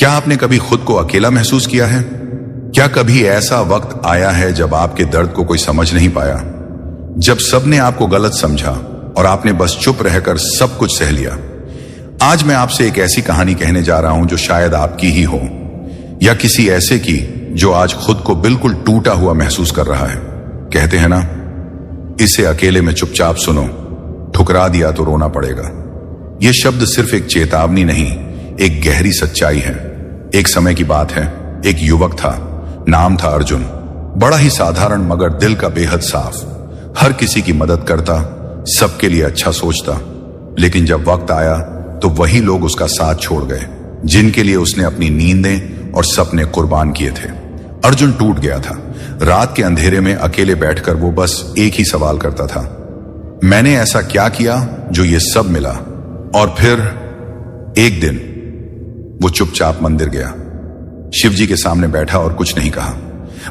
क्या आपने कभी खुद को अकेला महसूस किया है? क्या कभी ऐसा वक्त आया है जब आपके दर्द को कोई समझ नहीं पाया, जब सबने आपको गलत समझा और आपने बस चुप रहकर सब कुछ सह लिया? आज मैं आपसे एक ऐसी कहानी कहने जा रहा हूं जो शायद आपकी ही हो, या किसी ऐसे की जो आज खुद को बिल्कुल टूटा हुआ महसूस कर रहा है। कहते हैं ना, इसे अकेले में चुपचाप सुनो, ठुकरा दिया तो रोना पड़ेगा। यह शब्द सिर्फ एक चेतावनी नहीं, एक गहरी सच्चाई है। एक समय की बात है, एक युवक था, नाम था अर्जुन। बड़ा ही साधारण मगर दिल का बेहद साफ। हर किसी की मदद करता, सबके लिए अच्छा सोचता। लेकिन जब वक्त आया तो वही लोग उसका साथ छोड़ गए जिनके लिए उसने अपनी नींदें और सपने कुर्बान किए थे। अर्जुन टूट गया था। रात के अंधेरे में अकेले बैठकर वो बस एक ही सवाल करता था, मैंने ऐसा क्या किया जो ये सब मिला? और फिर एक दिन वो चुपचाप मंदिर गया, शिव जी के सामने बैठा और कुछ नहीं कहा,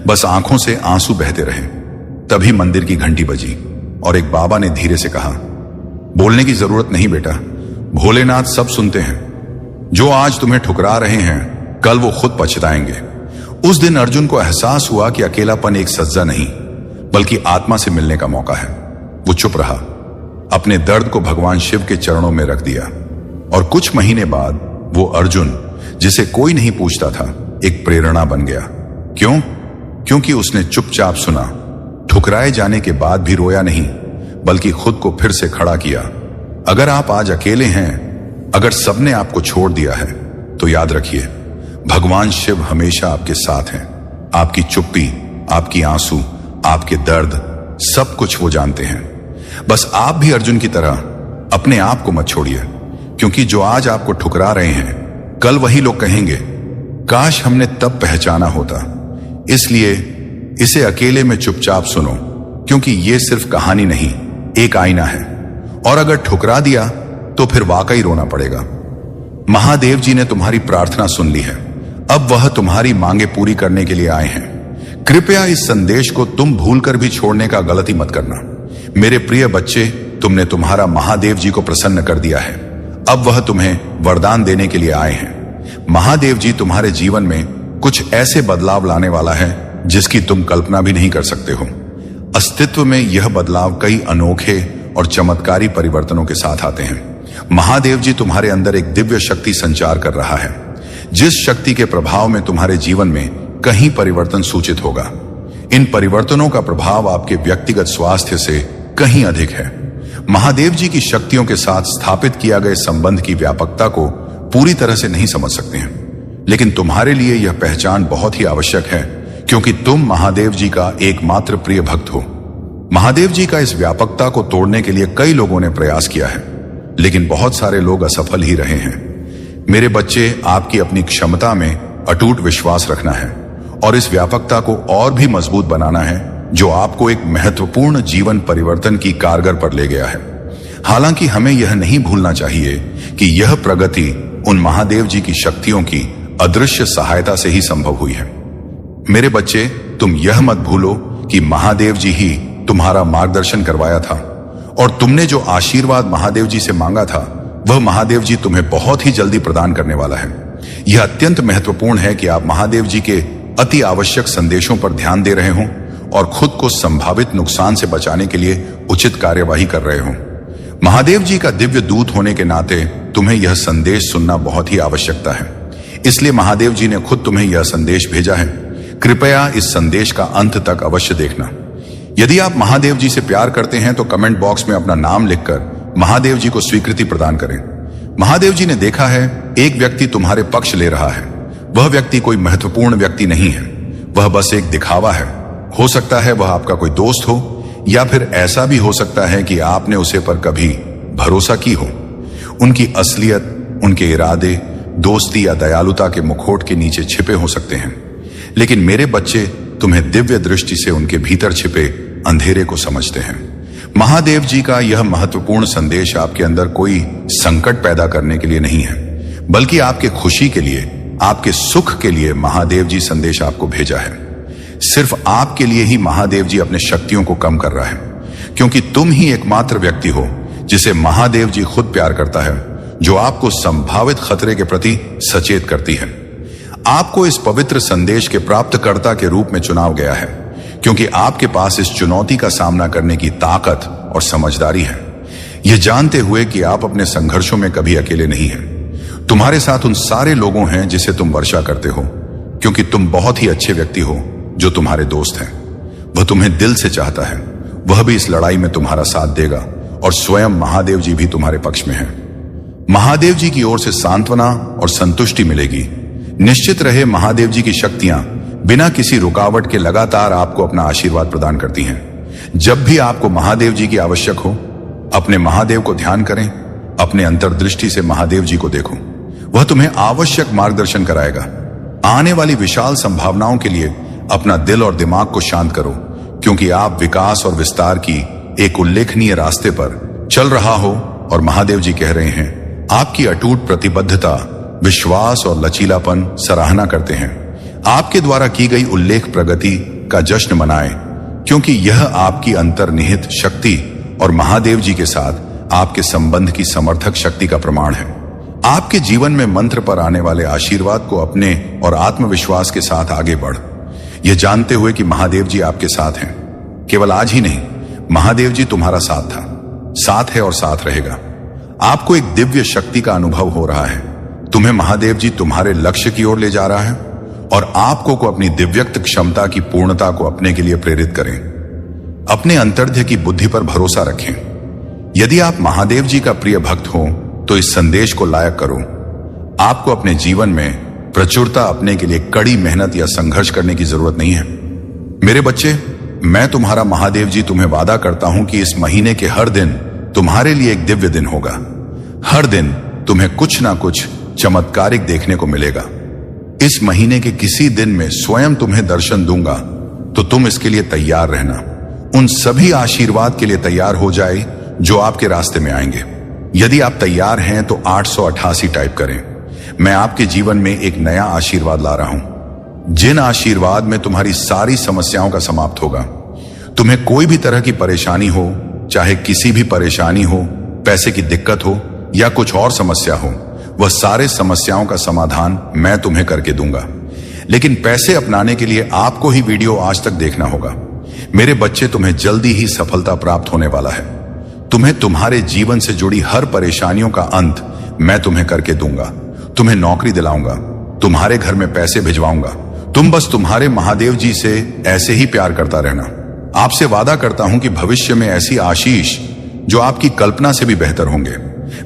बस आंखों से आंसू बहते रहे। तभी मंदिर की घंटी बजी और एक बाबा ने धीरे से कहा, बोलने की जरूरत नहीं बेटा, भोलेनाथ सब सुनते हैं। जो आज तुम्हें ठुकरा रहे हैं, कल वो खुद पछताएंगे। उस दिन अर्जुन को एहसास हुआ कि अकेलापन एक सज्जा नहीं बल्कि आत्मा से मिलने का मौका है। वो चुप रहा, अपने दर्द को भगवान शिव के चरणों में रख दिया। और कुछ महीने बाद वो अर्जुन, जिसे कोई नहीं पूछता था, एक प्रेरणा बन गया। क्यों? क्योंकि उसने चुपचाप सुना, ठुकराए जाने के बाद भी रोया नहीं बल्कि खुद को फिर से खड़ा किया। अगर आप आज अकेले हैं, अगर सबने आपको छोड़ दिया है, तो याद रखिए, भगवान शिव हमेशा आपके साथ हैं। आपकी चुप्पी, आपकी आंसू, आपके दर्द, सब कुछ वो जानते हैं। बस आप भी अर्जुन की तरह अपने आप को मत छोड़िए, क्योंकि जो आज आपको ठुकरा रहे हैं, कल वही लोग कहेंगे, काश हमने तब पहचाना होता। इसलिए इसे अकेले में चुपचाप सुनो, क्योंकि ये सिर्फ कहानी नहीं, एक आईना है। और अगर ठुकरा दिया तो फिर वाकई रोना पड़ेगा। महादेव जी ने तुम्हारी प्रार्थना सुन ली है, अब वह तुम्हारी मांगे पूरी करने के लिए आए हैं। कृपया इस संदेश को तुम भूलकर भी छोड़ने का गलती मत करना। मेरे प्रिय बच्चे, तुमने तुम्हारा महादेव जी को प्रसन्न कर दिया है, अब वह तुम्हें वरदान देने के लिए आए हैं। महादेव जी तुम्हारे जीवन में कुछ ऐसे बदलाव लाने वाला है जिसकी तुम कल्पना भी नहीं कर सकते हो। अस्तित्व में यह बदलाव कई अनोखे और चमत्कारी परिवर्तनों के साथ आते हैं। महादेव जी तुम्हारे अंदर एक दिव्य शक्ति संचार कर रहा है, जिस शक्ति के प्रभाव में तुम्हारे जीवन में कहीं परिवर्तन सूचित होगा। इन परिवर्तनों का प्रभाव आपके व्यक्तिगत स्वास्थ्य से कहीं अधिक है। महादेव जी की शक्तियों के साथ स्थापित किया गए संबंध की व्यापकता को पूरी तरह से नहीं समझ सकते हैं, लेकिन तुम्हारे लिए यह पहचान बहुत ही आवश्यक है, क्योंकि तुम महादेव जी का एकमात्र प्रिय भक्त हो। महादेव जी का इस व्यापकता को तोड़ने के लिए कई लोगों ने प्रयास किया है, लेकिन बहुत सारे लोग असफल ही रहे हैं। मेरे बच्चे, आपकी अपनी क्षमता में अटूट विश्वास रखना है और इस व्यापकता को और भी मजबूत बनाना है, जो आपको एक महत्वपूर्ण जीवन परिवर्तन की कारगर पर ले गया है। हालांकि हमें यह नहीं भूलना चाहिए कि यह प्रगति उन महादेव जी की शक्तियों की अदृश्य सहायता से ही संभव हुई है। मेरे बच्चे, तुम यह मत भूलो कि महादेव जी ही तुम्हारा मार्गदर्शन करवाया था, और तुमने जो आशीर्वाद महादेव जी से मांगा था, वह महादेव जी तुम्हें बहुत ही जल्दी प्रदान करने वाला है। यह अत्यंत महत्वपूर्ण है कि आप महादेव जी के अति आवश्यक संदेशों पर ध्यान दे रहे हों और खुद को संभावित नुकसान से बचाने के लिए उचित कार्यवाही कर रहे हों। महादेव जी का दिव्य दूत होने के नाते तुम्हें यह संदेश सुनना बहुत ही आवश्यकता है। इसलिए महादेव जी ने खुद तुम्हें यह संदेश भेजा है। कृपया इस संदेश का अंत तक अवश्य देखना। यदि आप महादेव जी से प्यार करते हैं तो कमेंट बॉक्स में अपना नाम लिखकर महादेव जी को स्वीकृति प्रदान करें। महादेव जी ने देखा है, एक व्यक्ति तुम्हारे पक्ष ले रहा है। वह व्यक्ति कोई महत्वपूर्ण व्यक्ति नहीं है, वह बस एक दिखावा है। हो सकता है वह आपका कोई दोस्त हो, या फिर ऐसा भी हो सकता है कि आपने उसे पर कभी भरोसा की हो। उनकी असलियत, उनके इरादे, दोस्ती या दयालुता के मुखौट के नीचे छिपे हो सकते हैं, लेकिन मेरे बच्चे, तुम्हें दिव्य दृष्टि से उनके भीतर छिपे अंधेरे को समझते हैं। महादेव जी का यह महत्वपूर्ण संदेश आपके अंदर कोई संकट पैदा करने के लिए नहीं है, बल्कि आपके खुशी के लिए, आपके सुख के लिए महादेव जी संदेश आपको भेजा है। सिर्फ आपके लिए ही महादेव जी अपने शक्तियों को कम कर रहा है, क्योंकि तुम ही एकमात्र व्यक्ति हो जिसे महादेव जी खुद प्यार करता है, जो आपको संभावित खतरे के प्रति सचेत करती है। आपको इस पवित्र संदेश के प्राप्तकर्ता के रूप में चुनाव गया है, क्योंकि आपके पास इस चुनौती का सामना करने की ताकत और समझदारी है, यह जानते हुए कि आप अपने संघर्षों में कभी अकेले नहीं हैं। तुम्हारे साथ उन सारे लोगों हैं जिसे तुम वर्षा करते हो, क्योंकि तुम बहुत ही अच्छे व्यक्ति हो जो तुम्हारे दोस्त हैं। वह तुम्हें दिल से चाहता है, वह भी इस लड़ाई में तुम्हारा साथ देगा और स्वयं महादेव जी भी तुम्हारे पक्ष में हैं। महादेव जी की ओर से सांत्वना और संतुष्टि मिलेगी। निश्चित रहे, महादेव जी की शक्तियां बिना किसी रुकावट के लगातार आपको अपना आशीर्वाद प्रदान करती हैं। जब भी आपको महादेव जी की आवश्यक हो, अपने महादेव को ध्यान करें, अपने अंतर्दृष्टि से महादेव जी को देखो। वह तुम्हें आवश्यक मार्गदर्शन कराएगा। आने वाली विशाल संभावनाओं के लिए अपना दिल और दिमाग को शांत करो, क्योंकि आप विकास और विस्तार की एक उल्लेखनीय रास्ते पर चल रहा हो और महादेव जी कह रहे हैं, आपकी अटूट प्रतिबद्धता, विश्वास और लचीलापन सराहना करते हैं। आपके द्वारा की गई उल्लेख प्रगति का जश्न मनाएं, क्योंकि यह आपकी अंतर्निहित शक्ति और महादेव जी के साथ आपके संबंध की समर्थक शक्ति का प्रमाण है। आपके जीवन में मंत्र पर आने वाले आशीर्वाद को अपने और आत्मविश्वास के साथ आगे बढ़, यह जानते हुए कि महादेव जी आपके साथ हैं। केवल आज ही नहीं, महादेव जी तुम्हारा साथ था, साथ है और साथ रहेगा। आपको एक दिव्य शक्ति का अनुभव हो रहा है। तुम्हें महादेव जी तुम्हारे लक्ष्य की ओर ले जा रहा है और आपको अपनी दिव्यक्त क्षमता की पूर्णता को अपने के लिए प्रेरित करें। अपने अंतर्ध्य की बुद्धि पर भरोसा रखें। यदि आप महादेव जी का प्रिय भक्त हो तो इस संदेश को लायक करो। आपको अपने जीवन में प्रचुरता अपने के लिए कड़ी मेहनत या संघर्ष करने की जरूरत नहीं है। मेरे बच्चे, मैं तुम्हारा महादेव जी तुम्हें वादा करता हूं कि इस महीने के हर दिन तुम्हारे लिए एक दिव्य दिन होगा। हर दिन तुम्हें कुछ ना कुछ चमत्कारिक देखने को मिलेगा। इस महीने के किसी दिन में स्वयं तुम्हें दर्शन दूंगा, तो तुम इसके लिए तैयार रहना। उन सभी आशीर्वाद के लिए तैयार हो जाए जो आपके रास्ते में आएंगे। यदि आप तैयार हैं तो 888 टाइप करें। मैं आपके जीवन में एक नया आशीर्वाद ला रहा हूं, जिन आशीर्वाद में तुम्हारी सारी समस्याओं का समाप्त होगा। तुम्हें कोई भी तरह की परेशानी हो, चाहे किसी भी परेशानी हो, पैसे की दिक्कत हो या कुछ और समस्या हो, वह सारे समस्याओं का समाधान मैं तुम्हें करके दूंगा। लेकिन पैसे अपनाने के लिए आपको ही वीडियो आज तक देखना होगा। मेरे बच्चे, तुम्हें जल्दी ही सफलता प्राप्त होने वाला है। तुम्हें तुम्हारे जीवन से जुड़ी हर परेशानियों का अंत मैं तुम्हें करके दूंगा। तुम्हें नौकरी दिलाऊंगा, तुम्हारे घर में पैसे भिजवाऊंगा। तुम बस तुम्हारे महादेव जी से ऐसे ही प्यार करता रहना। आपसे वादा करता हूं कि भविष्य में ऐसी आशीष जो आपकी कल्पना से भी बेहतर होंगे।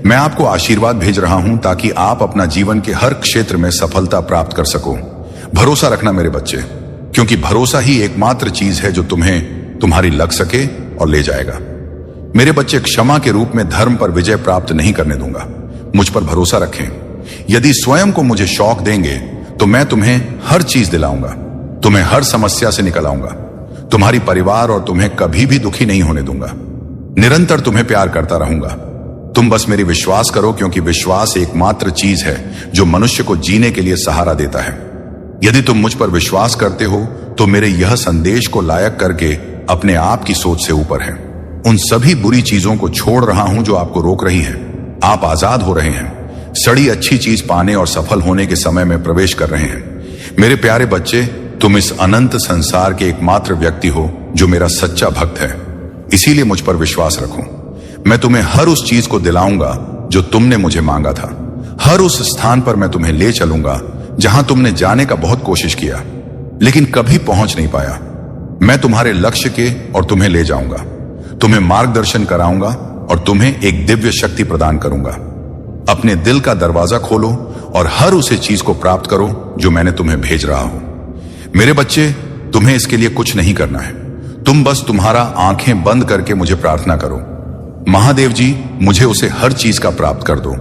मैं आपको आशीर्वाद भेज रहा हूं ताकि आप अपना जीवन के हर क्षेत्र में सफलता प्राप्त कर सको। भरोसा रखना मेरे बच्चे, क्योंकि भरोसा ही एकमात्र चीज है जो तुम्हें तुम्हारी लग सके और ले जाएगा। मेरे बच्चे, क्षमा के रूप में धर्म पर विजय प्राप्त नहीं करने दूंगा। मुझ पर भरोसा रखें। यदि स्वयं को मुझे शौक देंगे तो मैं तुम्हें हर चीज दिलाऊंगा, तुम्हें हर समस्या से निकल आऊंगा। तुम्हारी परिवार और तुम्हें कभी भी दुखी नहीं होने दूंगा। निरंतर तुम्हें प्यार करता रहूंगा। तुम बस मेरी विश्वास करो, क्योंकि विश्वास एकमात्र चीज है जो मनुष्य को जीने के लिए सहारा देता है। यदि तुम मुझ पर विश्वास करते हो तो मेरे यह संदेश को लायक करके अपने आप की सोच से ऊपर है। उन सभी बुरी चीजों को छोड़ रहा हूं जो आपको रोक रही हैं। आप आजाद हो रहे हैं। सड़ी अच्छी चीज पाने और सफल होने के समय में प्रवेश कर रहे हैं। मेरे प्यारे बच्चे, तुम इस अनंत संसार के एकमात्र व्यक्ति हो जो मेरा सच्चा भक्त है। इसीलिए मुझ पर विश्वास रखो। मैं तुम्हें हर उस चीज को दिलाऊंगा जो तुमने मुझे मांगा था। हर उस स्थान पर मैं तुम्हें ले चलूंगा जहां तुमने जाने का बहुत कोशिश किया लेकिन कभी पहुंच नहीं पाया। मैं तुम्हारे लक्ष्य के और तुम्हें ले जाऊंगा, तुम्हें मार्गदर्शन कराऊंगा और तुम्हें एक दिव्य शक्ति प्रदान करूंगा। अपने दिल का दरवाजा खोलो और हर उसे चीज को प्राप्त करो जो मैंने तुम्हें भेज रहा हूं। मेरे बच्चे, तुम्हें इसके लिए कुछ नहीं करना है। तुम बस तुम्हारा आंखें बंद करके मुझे प्रार्थना करो, महादेव जी मुझे उसे हर चीज का प्राप्त कर दो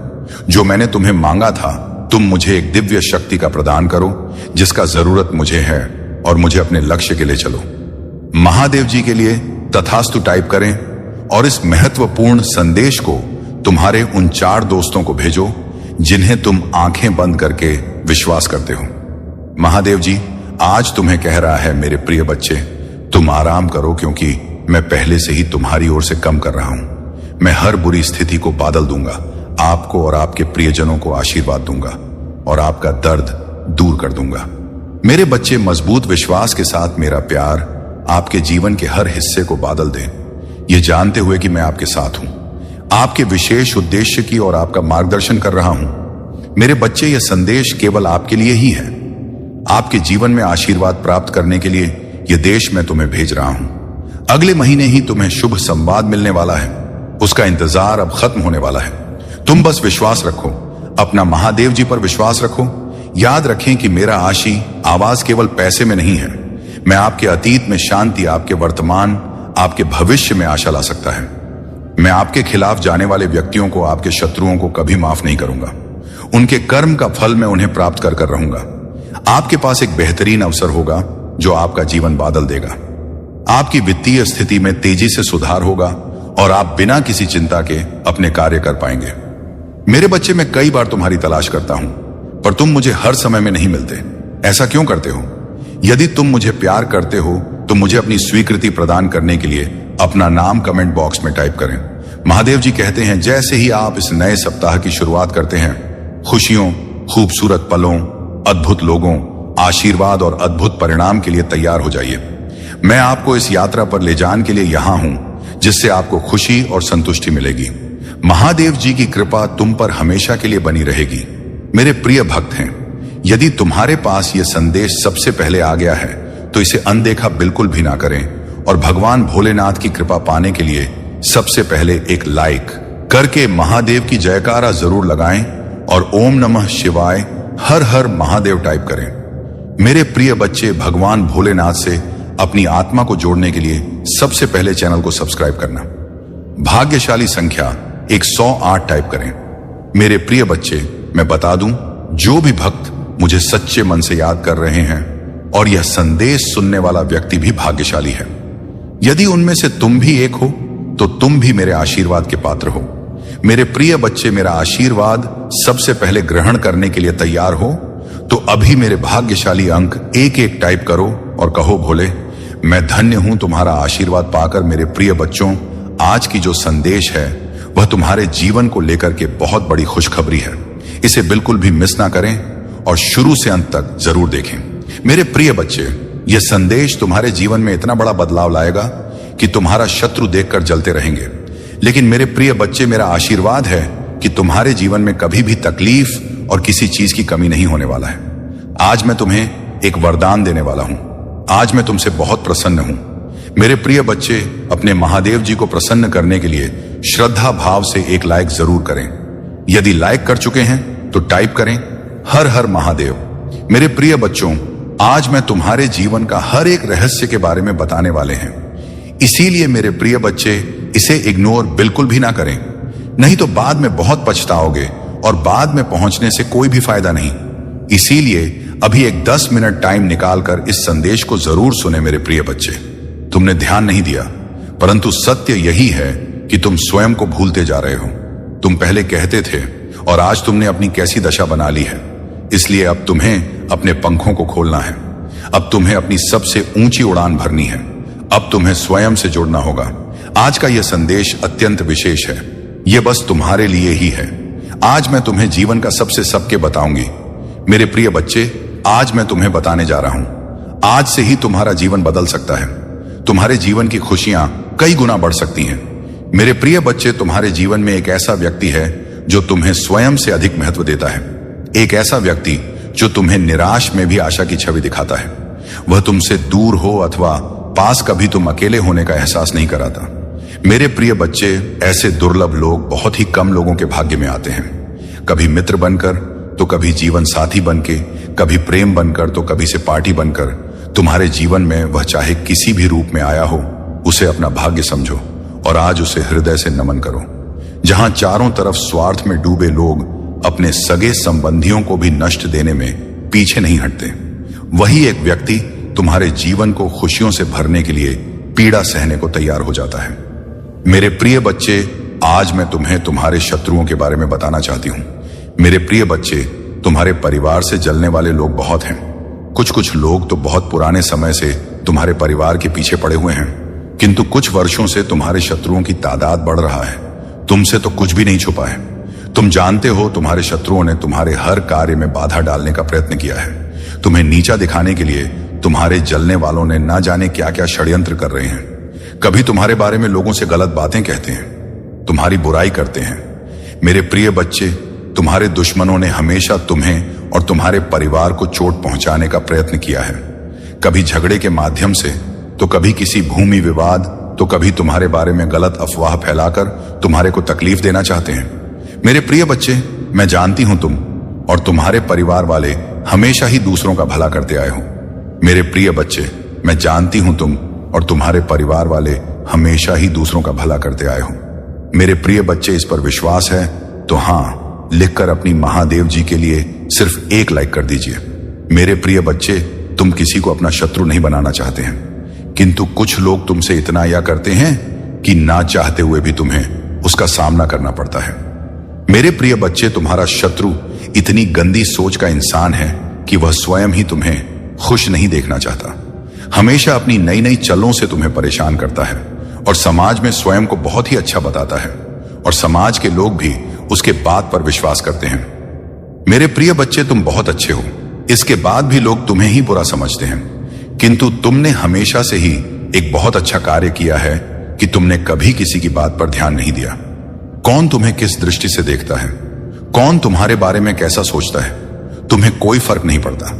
जो मैंने तुम्हें मांगा था। तुम मुझे एक दिव्य शक्ति का प्रदान करो जिसका जरूरत मुझे है और मुझे अपने लक्ष्य के लिए चलो। महादेव जी के लिए तथास्तु टाइप करें और इस महत्वपूर्ण संदेश को तुम्हारे उन 4 दोस्तों को भेजो जिन्हें तुम आंखें बंद करके विश्वास करते हो। महादेव जी आज तुम्हें कह रहा है, मेरे प्रिय बच्चे, तुम आराम करो, क्योंकि मैं पहले से ही तुम्हारी ओर से कम कर रहा हूं। मैं हर बुरी स्थिति को बादल दूंगा, आपको और आपके प्रियजनों को आशीर्वाद दूंगा और आपका दर्द दूर कर दूंगा। मेरे बच्चे, मजबूत विश्वास के साथ मेरा प्यार आपके जीवन के हर हिस्से को बादल दे, ये जानते हुए कि मैं आपके साथ हूं, आपके विशेष उद्देश्य की और आपका मार्गदर्शन कर रहा हूं। मेरे बच्चे, यह संदेश केवल आपके लिए ही है। आपके जीवन में आशीर्वाद प्राप्त करने के लिए यह देश मैं तुम्हें भेज रहा हूं। अगले महीने ही तुम्हें शुभ संवाद मिलने वाला है, उसका इंतजार अब खत्म होने वाला है। तुम बस विश्वास रखो, अपना महादेव जी पर विश्वास रखो। याद रखें कि मेरा आवाज केवल पैसे में नहीं है। मैं आपके अतीत में शांति, आपके वर्तमान, आपके भविष्य में आशा ला सकता है। मैं आपके खिलाफ जाने वाले व्यक्तियों को, आपके शत्रुओं को कभी माफ नहीं करूंगा। उनके कर्म का फल मैं उन्हें प्राप्त कर रहूंगा। आपके पास एक बेहतरीन अवसर होगा जो आपका जीवन बादल देगा। आपकी वित्तीय स्थिति में तेजी से सुधार होगा और आप बिना किसी चिंता के अपने कार्य कर पाएंगे। मेरे बच्चे, मैं कई बार तुम्हारी तलाश करता हूं, पर तुम मुझे हर समय में नहीं मिलते। ऐसा क्यों करते हो? यदि तुम मुझे प्यार करते हो तो मुझे अपनी स्वीकृति प्रदान करने के लिए अपना नाम कमेंट बॉक्स में टाइप करें। महादेव जी कहते हैं, जैसे ही आप इस नए सप्ताह की शुरुआत करते हैं, खुशियों, खूबसूरत पलों, अद्भुत लोगों, आशीर्वाद और अद्भुत परिणाम के लिए तैयार हो जाइए। मैं आपको इस यात्रा पर ले जाने के लिए यहां हूं, जिससे आपको खुशी और संतुष्टि मिलेगी। महादेव जी की कृपा तुम पर हमेशा के लिए बनी रहेगी। मेरे प्रिय भक्त हैं, यदि तुम्हारे पास यह संदेश सबसे पहले आ गया है तो इसे अनदेखा बिल्कुल भी ना करें और भगवान भोलेनाथ की कृपा पाने के लिए सबसे पहले एक लाइक करके महादेव की जयकारा जरूर लगाएं और ओम नमः शिवाय, हर हर महादेव टाइप करें। मेरे प्रिय बच्चे, भगवान भोलेनाथ से अपनी आत्मा को जोड़ने के लिए सबसे पहले चैनल को सब्सक्राइब करना। भाग्यशाली संख्या 108 टाइप करें। मेरे प्रिय बच्चे, मैं बता दूं, जो भी भक्त मुझे सच्चे मन से याद कर रहे हैं और यह संदेश सुनने वाला व्यक्ति भी भाग्यशाली है। यदि उनमें से तुम भी एक हो तो तुम भी मेरे आशीर्वाद के पात्र हो। मेरे प्रिय बच्चे, मेरा आशीर्वाद सबसे पहले ग्रहण करने के लिए तैयार हो तो अभी मेरे भाग्यशाली अंक 1-1 टाइप करो और कहो, भोले मैं धन्य हूं तुम्हारा आशीर्वाद पाकर। मेरे प्रिय बच्चों, आज की जो संदेश है वह तुम्हारे जीवन को लेकर के बहुत बड़ी खुशखबरी है। इसे बिल्कुल भी मिस ना करें और शुरू से अंत तक जरूर देखें। मेरे प्रिय बच्चे, यह संदेश तुम्हारे जीवन में इतना बड़ा बदलाव लाएगा कि तुम्हारा शत्रु देखकर जलते रहेंगे। लेकिन मेरे प्रिय बच्चे, मेरा आशीर्वाद है कि तुम्हारे जीवन में कभी भी तकलीफ और किसी चीज की कमी नहीं होने वाला है। आज मैं तुम्हें एक वरदान देने वाला हूं। आज मैं तुमसे बहुत प्रसन्न हूं। मेरे प्रिय बच्चे, अपने महादेव जी को प्रसन्न करने के लिए श्रद्धा भाव से एक लाइक जरूर करें। यदि लाइक कर चुके हैं तो टाइप करें, हर हर महादेव। मेरे प्रिय बच्चों, आज मैं तुम्हारे जीवन का हर एक रहस्य के बारे में बताने वाले हैं। इसीलिए मेरे प्रिय बच्चे, इसे इग्नोर बिल्कुल भी ना करें, नहीं तो बाद में बहुत पछताओगे और बाद में पहुंचने से कोई भी फायदा नहीं। इसीलिए अभी एक 10 मिनट टाइम निकालकर इस संदेश को जरूर सुने। मेरे प्रिय बच्चे, तुमने ध्यान नहीं दिया, परंतु सत्य यही है कि तुम स्वयं को भूलते जा रहे हो। तुम पहले कहते थे और आज तुमने अपनी कैसी दशा बना ली है। इसलिए अब तुम्हें अपने पंखों को खोलना है। अब तुम्हें अपनी सबसे ऊंची उड़ान भरनी है। अब तुम्हें स्वयं से जुड़ना होगा। आज का यह संदेश अत्यंत विशेष है। यह बस तुम्हारे लिए ही है। आज मैं तुम्हें जीवन का सबसे सबके बताऊंगी। मेरे प्रिय बच्चे, आज मैं तुम्हें बताने जा रहा हूं। आज से ही तुम्हारा जीवन बदल सकता है। तुम्हारे जीवन की खुशियां कई गुना बढ़ सकती हैं। मेरे प्रिय बच्चे, तुम्हारे जीवन में एक ऐसा व्यक्ति है जो तुम्हें स्वयं से अधिक महत्व देता है। एक ऐसा व्यक्ति जो तुम्हें निराश में भी आशा की छवि दिखाता है। वह तुमसे दूर हो अथवा पास, कभी तुम अकेले होने का एहसास नहीं कराता। मेरे प्रिय बच्चे, ऐसे दुर्लभ लोग बहुत ही कम लोगों के भाग्य में आते हैं। कभी मित्र बनकर तो कभी जीवन साथी बनके, कभी प्रेम बनकर तो कभी से पार्टी बनकर। तुम्हारे जीवन में वह चाहे किसी भी रूप में आया हो, उसे अपना भाग्य समझो और आज उसे हृदय से नमन करो। जहां चारों तरफ स्वार्थ में डूबे लोग अपने सगे संबंधियों को भी नष्ट देने में पीछे नहीं हटते, वही एक व्यक्ति तुम्हारे जीवन को खुशियों से भरने के लिए पीड़ा सहने को तैयार हो जाता है। मेरे प्रिय बच्चे, आज मैं तुम्हें तुम्हारे शत्रुओं के बारे में बताना चाहती हूं। मेरे प्रिय बच्चे, तुम्हारे परिवार से जलने वाले लोग बहुत हैं। कुछ लोग तो बहुत पुराने समय से तुम्हारे परिवार के पीछे पड़े हुए हैं, किंतु कुछ वर्षों से तुम्हारे शत्रुओं की तादाद बढ़ रहा है। तुमसे तो कुछ भी नहीं छुपा है। तुम जानते हो तुम्हारे शत्रुओं ने तुम्हारे हर कार्य में बाधा डालने का प्रयत्न किया है। तुम्हें नीचा दिखाने के लिए तुम्हारे जलने वालों ने ना जाने क्या क्या षड्यंत्र कर रहे हैं। कभी तुम्हारे बारे में लोगों से गलत बातें कहते हैं, तुम्हारी बुराई करते हैं। मेरे प्रिय बच्चे, तुम्हारे दुश्मनों ने हमेशा तुम्हें और तुम्हारे परिवार को चोट पहुंचाने का प्रयत्न किया है। कभी झगड़े के माध्यम से, तो कभी किसी भूमि विवाद, तो कभी तुम्हारे बारे में गलत अफवाह फैलाकर तुम्हारे को तकलीफ देना चाहते हैं। मेरे प्रिय बच्चे, मैं जानती हूं तुम और तुम्हारे परिवार वाले हमेशा ही दूसरों का भला करते आए हो। मेरे प्रिय बच्चे, मैं जानती हूं तुम और तुम्हारे परिवार वाले हमेशा ही दूसरों का भला करते आए हो। मेरे प्रिय बच्चे, इस पर विश्वास है तो हाँ लिखकर अपनी महादेव जी के लिए सिर्फ एक लाइक कर दीजिए। मेरे प्रिय बच्चे, तुम किसी को अपना शत्रु नहीं बनाना चाहते हैं, किंतु कुछ लोग तुमसे इतना या करते हैं कि ना चाहते हुए भी तुम्हें उसका सामना करना पड़ता है। मेरे प्रिय बच्चे, तुम्हारा शत्रु इतनी गंदी सोच का इंसान है कि वह स्वयं ही तुम्हें खुश नहीं देखना चाहता। हमेशा अपनी नई नई चलों से तुम्हें परेशान करता है और समाज में स्वयं को बहुत ही अच्छा बताता है और समाज के लोग भी उसके बात पर विश्वास करते हैं। मेरे प्रिय बच्चे, तुम बहुत अच्छे हो, इसके बाद भी लोग तुम्हें ही बुरा समझते हैं, किंतु तुमने हमेशा से ही एक बहुत अच्छा कार्य किया है कि तुमने कभी किसी की बात पर ध्यान नहीं दिया। कौन तुम्हें किस दृष्टि से देखता है, कौन तुम्हारे बारे में कैसा सोचता है, तुम्हें कोई फर्क नहीं पड़ता।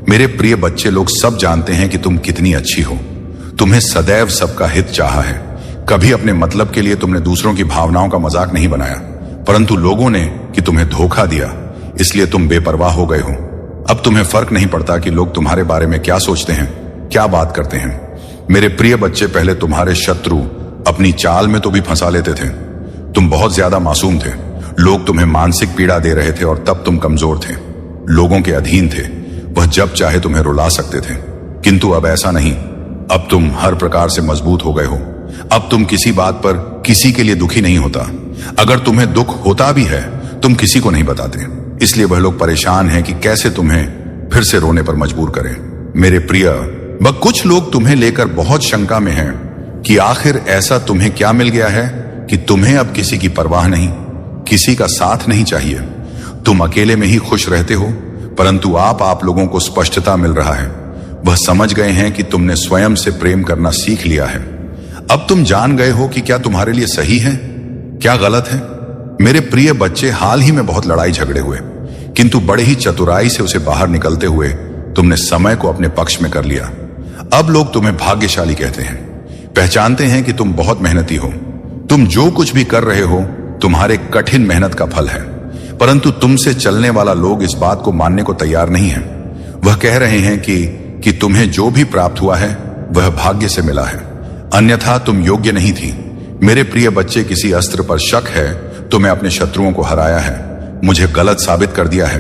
मेरे प्रिय बच्चे, लोग सब जानते हैं कि तुम कितनी अच्छी हो। तुम्हें सदैव सबका हित चाहा है। कभी अपने मतलब के लिए तुमने दूसरों की भावनाओं का मजाक नहीं बनाया, परंतु लोगों ने कि तुम्हें धोखा दिया, इसलिए तुम बेपरवाह हो गए हो। अब तुम्हें फर्क नहीं पड़ता कि लोग तुम्हारे बारे में क्या सोचते हैं, क्या बात करते हैं। मेरे प्रिय बच्चे, पहले तुम्हारे शत्रु अपनी चाल में तो भी फंसा लेते थे। तुम बहुत ज्यादा मासूम थे, लोग तुम्हें मानसिक पीड़ा दे रहे थे और तब तुम कमजोर थे, लोगों के अधीन थे। वह जब चाहे तुम्हें रुला सकते थे, किंतु अब ऐसा नहीं। अब तुम हर प्रकार से मजबूत हो गए हो। अब तुम किसी बात पर किसी के लिए दुखी नहीं होता। अगर तुम्हें दुख होता भी है, तुम किसी को नहीं बताते, इसलिए वह लोग परेशान हैं कि कैसे तुम्हें फिर से रोने पर मजबूर करें। मेरे प्रिय, वह कुछ लोग तुम्हें लेकर बहुत शंका में हैं कि आखिर ऐसा तुम्हें क्या मिल गया है कि तुम्हें अब किसी की परवाह नहीं, किसी का साथ नहीं चाहिए। तुम अकेले में ही खुश रहते हो, परंतु आप लोगों को स्पष्टता मिल रहा है। वह समझ गए हैं कि तुमने स्वयं से प्रेम करना सीख लिया है। अब तुम जान गए हो कि क्या तुम्हारे लिए सही है, क्या गलत है। मेरे प्रिय बच्चे, हाल ही में बहुत लड़ाई झगड़े हुए, किंतु बड़े ही चतुराई से उसे बाहर निकलते हुए तुमने समय को अपने पक्ष में कर लिया। अब लोग तुम्हें भाग्यशाली कहते हैं, पहचानते हैं कि तुम बहुत मेहनती हो। तुम जो कुछ भी कर रहे हो तुम्हारे कठिन मेहनत का फल है, परंतु तुमसे चलने वाला लोग इस बात को मानने को तैयार नहीं है। वह कह रहे हैं कि तुम्हें जो भी प्राप्त हुआ है वह भाग्य से मिला है, अन्यथा तुम योग्य नहीं थी। मेरे प्रिय बच्चे, किसी अस्त्र पर शक है तुम्हें अपने शत्रुओं को हराया है, मुझे गलत साबित कर दिया है,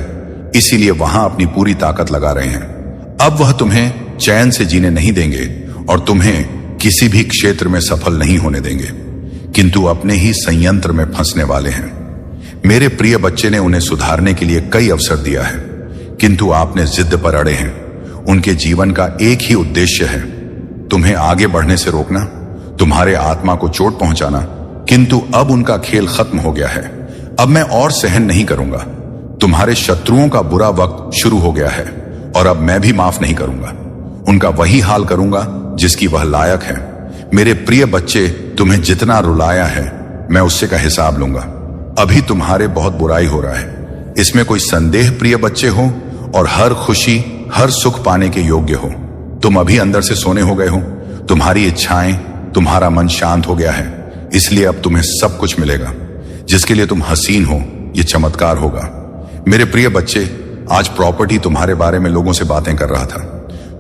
इसीलिए वहां अपनी पूरी ताकत लगा रहे हैं। अब वह तुम्हें चैन से जीने नहीं देंगे और तुम्हें किसी भी क्षेत्र में सफल नहीं होने देंगे, किंतु अपने ही संयंत्र में फंसने वाले हैं। मेरे प्रिय बच्चे ने उन्हें सुधारने के लिए कई अवसर दिया है, किंतु आपने जिद पर अड़े हैं। उनके जीवन का एक ही उद्देश्य है, तुम्हें आगे बढ़ने से रोकना, तुम्हारे आत्मा को चोट पहुंचाना, किंतु अब उनका खेल खत्म हो गया है। अब मैं और सहन नहीं करूंगा। तुम्हारे शत्रुओं का बुरा वक्त शुरू हो गया है और अब मैं भी माफ नहीं करूंगा। उनका वही हाल करूंगा जिसकी वह लायक है। मेरे प्रिय बच्चे, तुम्हें जितना रुलाया है मैं उससे का हिसाब लूंगा। अभी तुम्हारे बहुत बुराई हो रहा है, इसमें कोई संदेह प्रिय बच्चे हो, और हर खुशी हर सुख पाने के योग्य हो। तुम अभी अंदर से सोने हो गए हो, तुम्हारी इच्छाएं, तुम्हारा मन शांत हो गया है, इसलिए अब तुम्हें सब कुछ मिलेगा। जिसके लिए तुम हसीन हो, यह चमत्कार होगा। मेरे प्रिय बच्चे, आज प्रॉपर्टी तुम्हारे बारे में लोगों से बातें कर रहा था।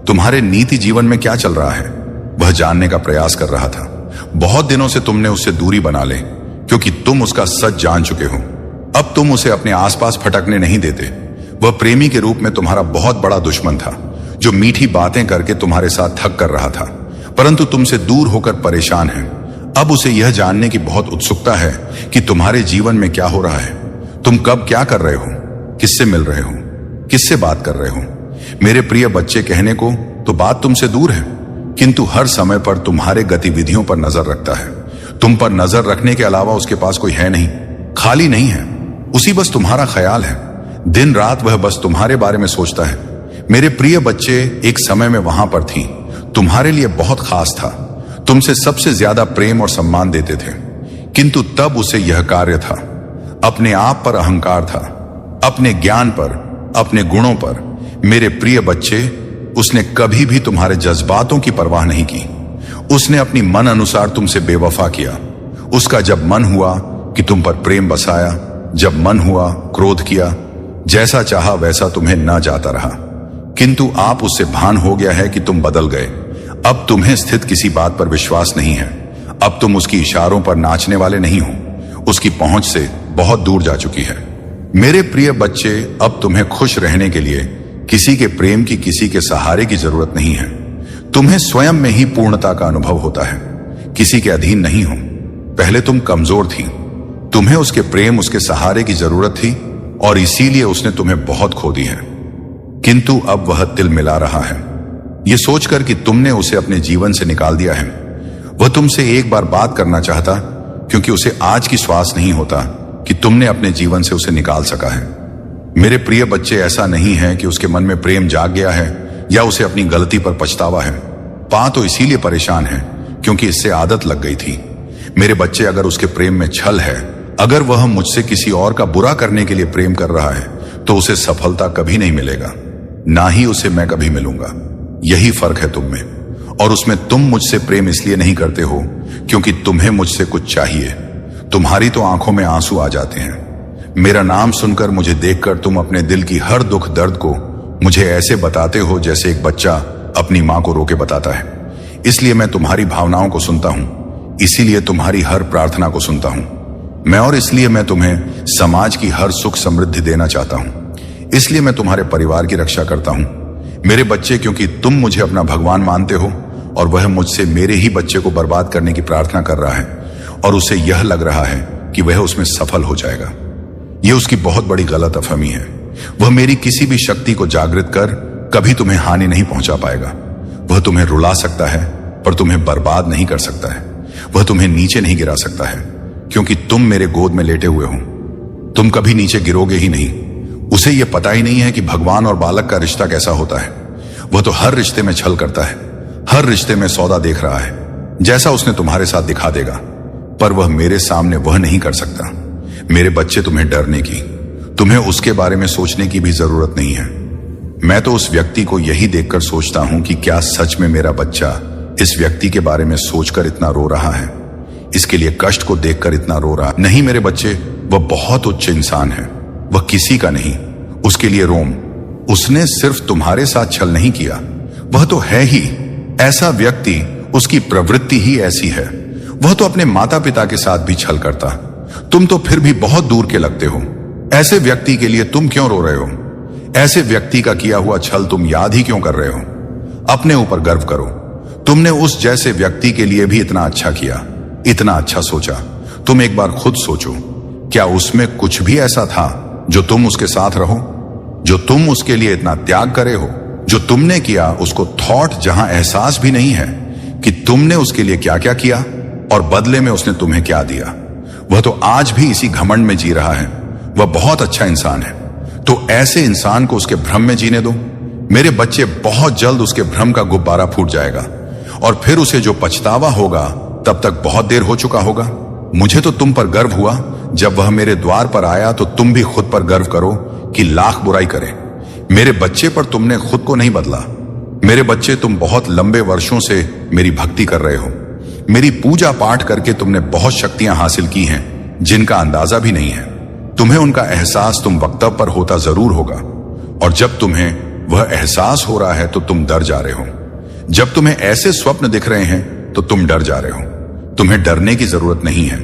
तुम्हारे नीति जीवन में क्या चल रहा है वह जानने का प्रयास कर रहा था। बहुत दिनों से तुमने उससे दूरी बना ले, क्योंकि तुम उसका सच जान चुके हो। अब तुम उसे अपने आसपास फटकने नहीं देते। वह प्रेमी के रूप में तुम्हारा बहुत बड़ा दुश्मन था, जो मीठी बातें करके तुम्हारे साथ ठग कर रहा था, परंतु तुमसे दूर होकर परेशान है। अब उसे यह जानने की बहुत उत्सुकता है कि तुम्हारे जीवन में क्या हो रहा है, तुम कब क्या कर रहे हो, किससे मिल रहे हो, किससे बात कर रहे हो। मेरे प्रिय बच्चे, कहने को तो बात तुमसे दूर है, किंतु हर समय पर तुम्हारे गतिविधियों पर नजर रखता है। तुम पर नजर रखने के अलावा उसके पास कोई है नहीं, खाली नहीं है। उसी बस तुम्हारा ख्याल है। दिन रात वह बस तुम्हारे बारे में सोचता है। मेरे प्रिय बच्चे, एक समय में वहां पर थी, तुम्हारे लिए बहुत खास था, तुमसे सबसे ज्यादा प्रेम और सम्मान देते थे, किंतु तब उसे यह कार्य था, अपने आप पर अहंकार था, अपने ज्ञान पर, अपने गुणों पर। मेरे प्रिय बच्चे, उसने कभी भी तुम्हारे जज्बातों की परवाह नहीं की। उसने अपनी मन अनुसार तुमसे बेवफा किया। उसका जब मन हुआ कि तुम पर प्रेम बसाया, जब मन हुआ क्रोध किया, जैसा चाहा वैसा तुम्हें न जाता रहा। किंतु आप उससे भान हो गया है कि तुम बदल गए। अब तुम्हें स्थित किसी बात पर विश्वास नहीं है। अब तुम उसकी इशारों पर नाचने वाले नहीं हो। उसकी पहुंच से बहुत दूर जा चुकी है। मेरे प्रिय बच्चे, अब तुम्हें खुश रहने के लिए किसी के प्रेम की, किसी के सहारे की जरूरत नहीं है। तुम्हें स्वयं में ही पूर्णता का अनुभव होता है। किसी के अधीन नहीं हो। पहले तुम कमजोर थी, तुम्हें उसके प्रेम, उसके सहारे की जरूरत थी और इसीलिए उसने तुम्हें बहुत खो दी है। किंतु अब वह तिल मिला रहा है, यह सोचकर कि तुमने उसे अपने जीवन से निकाल दिया है। वह तुमसे एक बार बात करना चाहता, क्योंकि उसे आज की श्वास नहीं होता कि तुमने अपने जीवन से उसे निकाल सका है। मेरे प्रिय बच्चे, ऐसा नहीं है कि उसके मन में प्रेम जाग गया है या उसे अपनी गलती पर पछतावा है। पा तो इसीलिए परेशान है क्योंकि इससे आदत लग गई थी। मेरे बच्चे, अगर उसके प्रेम में छल है, अगर वह मुझसे किसी और का बुरा करने के लिए प्रेम कर रहा है, तो उसे सफलता कभी नहीं मिलेगा, ना ही उसे मैं कभी मिलूंगा। यही फर्क है तुम में और उसमें। तुम मुझसे प्रेम इसलिए नहीं करते हो क्योंकि तुम्हें मुझसे कुछ चाहिए। तुम्हारी तो आंखों में आंसू आ जाते हैं। मेरा नाम सुनकर, मुझे देखकर तुम अपने दिल की हर दुख दर्द को मुझे ऐसे बताते हो जैसे एक बच्चा अपनी मां को रोके बताता है। इसलिए मैं तुम्हारी भावनाओं को सुनता हूं, इसीलिए तुम्हारी हर प्रार्थना को सुनता हूं मैं, और इसलिए मैं तुम्हें समाज की हर सुख समृद्धि देना चाहता हूं। इसलिए मैं तुम्हारे परिवार की रक्षा करता हूं मेरे बच्चे, क्योंकि तुम मुझे अपना भगवान मानते हो और वह मुझसे मेरे ही बच्चे को बर्बाद करने की प्रार्थना कर रहा है और उसे यह लग रहा है कि वह उसमें सफल हो जाएगा। यह उसकी बहुत बड़ी गलतफहमी है। वह मेरी किसी भी शक्ति को जागृत कर कभी तुम्हें हानि नहीं पहुंचा पाएगा। वह तुम्हें रुला सकता है पर तुम्हें बर्बाद नहीं कर सकता है। वह तुम्हें नीचे नहीं गिरा सकता है क्योंकि तुम मेरे गोद में लेटे हुए हो। तुम कभी नीचे गिरोगे ही नहीं। उसे यह पता ही नहीं है कि भगवान और बालक का रिश्ता कैसा होता है। वह तो हर रिश्ते में छल करता है, हर रिश्ते में सौदा देख रहा है, जैसा उसने तुम्हारे साथ दिखा देगा, पर वह मेरे सामने वह नहीं कर सकता। मेरे बच्चे, तुम्हें डरने की, तुम्हें उसके बारे में सोचने की भी जरूरत नहीं है। मैं तो उस व्यक्ति को यही देखकर सोचता हूं कि क्या सच में मेरा बच्चा इस व्यक्ति के बारे में सोचकर इतना रो रहा है, इसके लिए कष्ट को देखकर इतना रो रहा है। नहीं मेरे बच्चे, वह बहुत उच्च इंसान है, वह किसी का नहीं। उसके लिए रोम। उसने सिर्फ तुम्हारे साथ छल नहीं किया, वह तो है ही ऐसा व्यक्ति, उसकी प्रवृत्ति ही ऐसी है। वह तो अपने माता पिता के साथ भी छल करता। तुम तो फिर भी बहुत दूर के लगते हो। ऐसे व्यक्ति के लिए तुम क्यों रो रहे हो? ऐसे व्यक्ति का किया हुआ छल तुम याद ही क्यों कर रहे हो? अपने ऊपर गर्व करो। तुमने उस जैसे व्यक्ति के लिए भी इतना अच्छा किया, इतना अच्छा सोचा। तुम एक बार खुद सोचो, क्या उसमें कुछ भी ऐसा था जो तुम उसके साथ रहो, जो तुम उसके लिए इतना त्याग करे हो? जो तुमने किया उसको थॉट, जहां एहसास भी नहीं है कि तुमने उसके लिए क्या क्या किया और बदले में उसने तुम्हें क्या दिया। वह तो आज भी इसी घमंड में जी रहा है। वह बहुत अच्छा इंसान है, तो ऐसे इंसान को उसके भ्रम में जीने दो। मेरे बच्चे, बहुत जल्द उसके भ्रम का गुब्बारा फूट जाएगा और फिर उसे जो पछतावा होगा तब तक बहुत देर हो चुका होगा। मुझे तो तुम पर गर्व हुआ जब वह मेरे द्वार पर आया, तो तुम भी खुद पर गर्व करो कि लाख बुराई करे। मेरे बच्चे, पर तुमने खुद को नहीं बदला। मेरे बच्चे, तुम बहुत लंबे वर्षों से मेरी भक्ति कर रहे हो। मेरी पूजा पाठ करके तुमने बहुत शक्तियां हासिल की हैं जिनका अंदाजा भी नहीं है। तुम्हें उनका एहसास तुम वक्तव्य पर होता जरूर होगा, और जब तुम्हें वह एहसास हो रहा है तो तुम डर जा रहे हो। जब तुम्हें ऐसे स्वप्न दिख रहे हैं तो तुम डर जा रहे हो। तुम्हें डरने की जरूरत नहीं है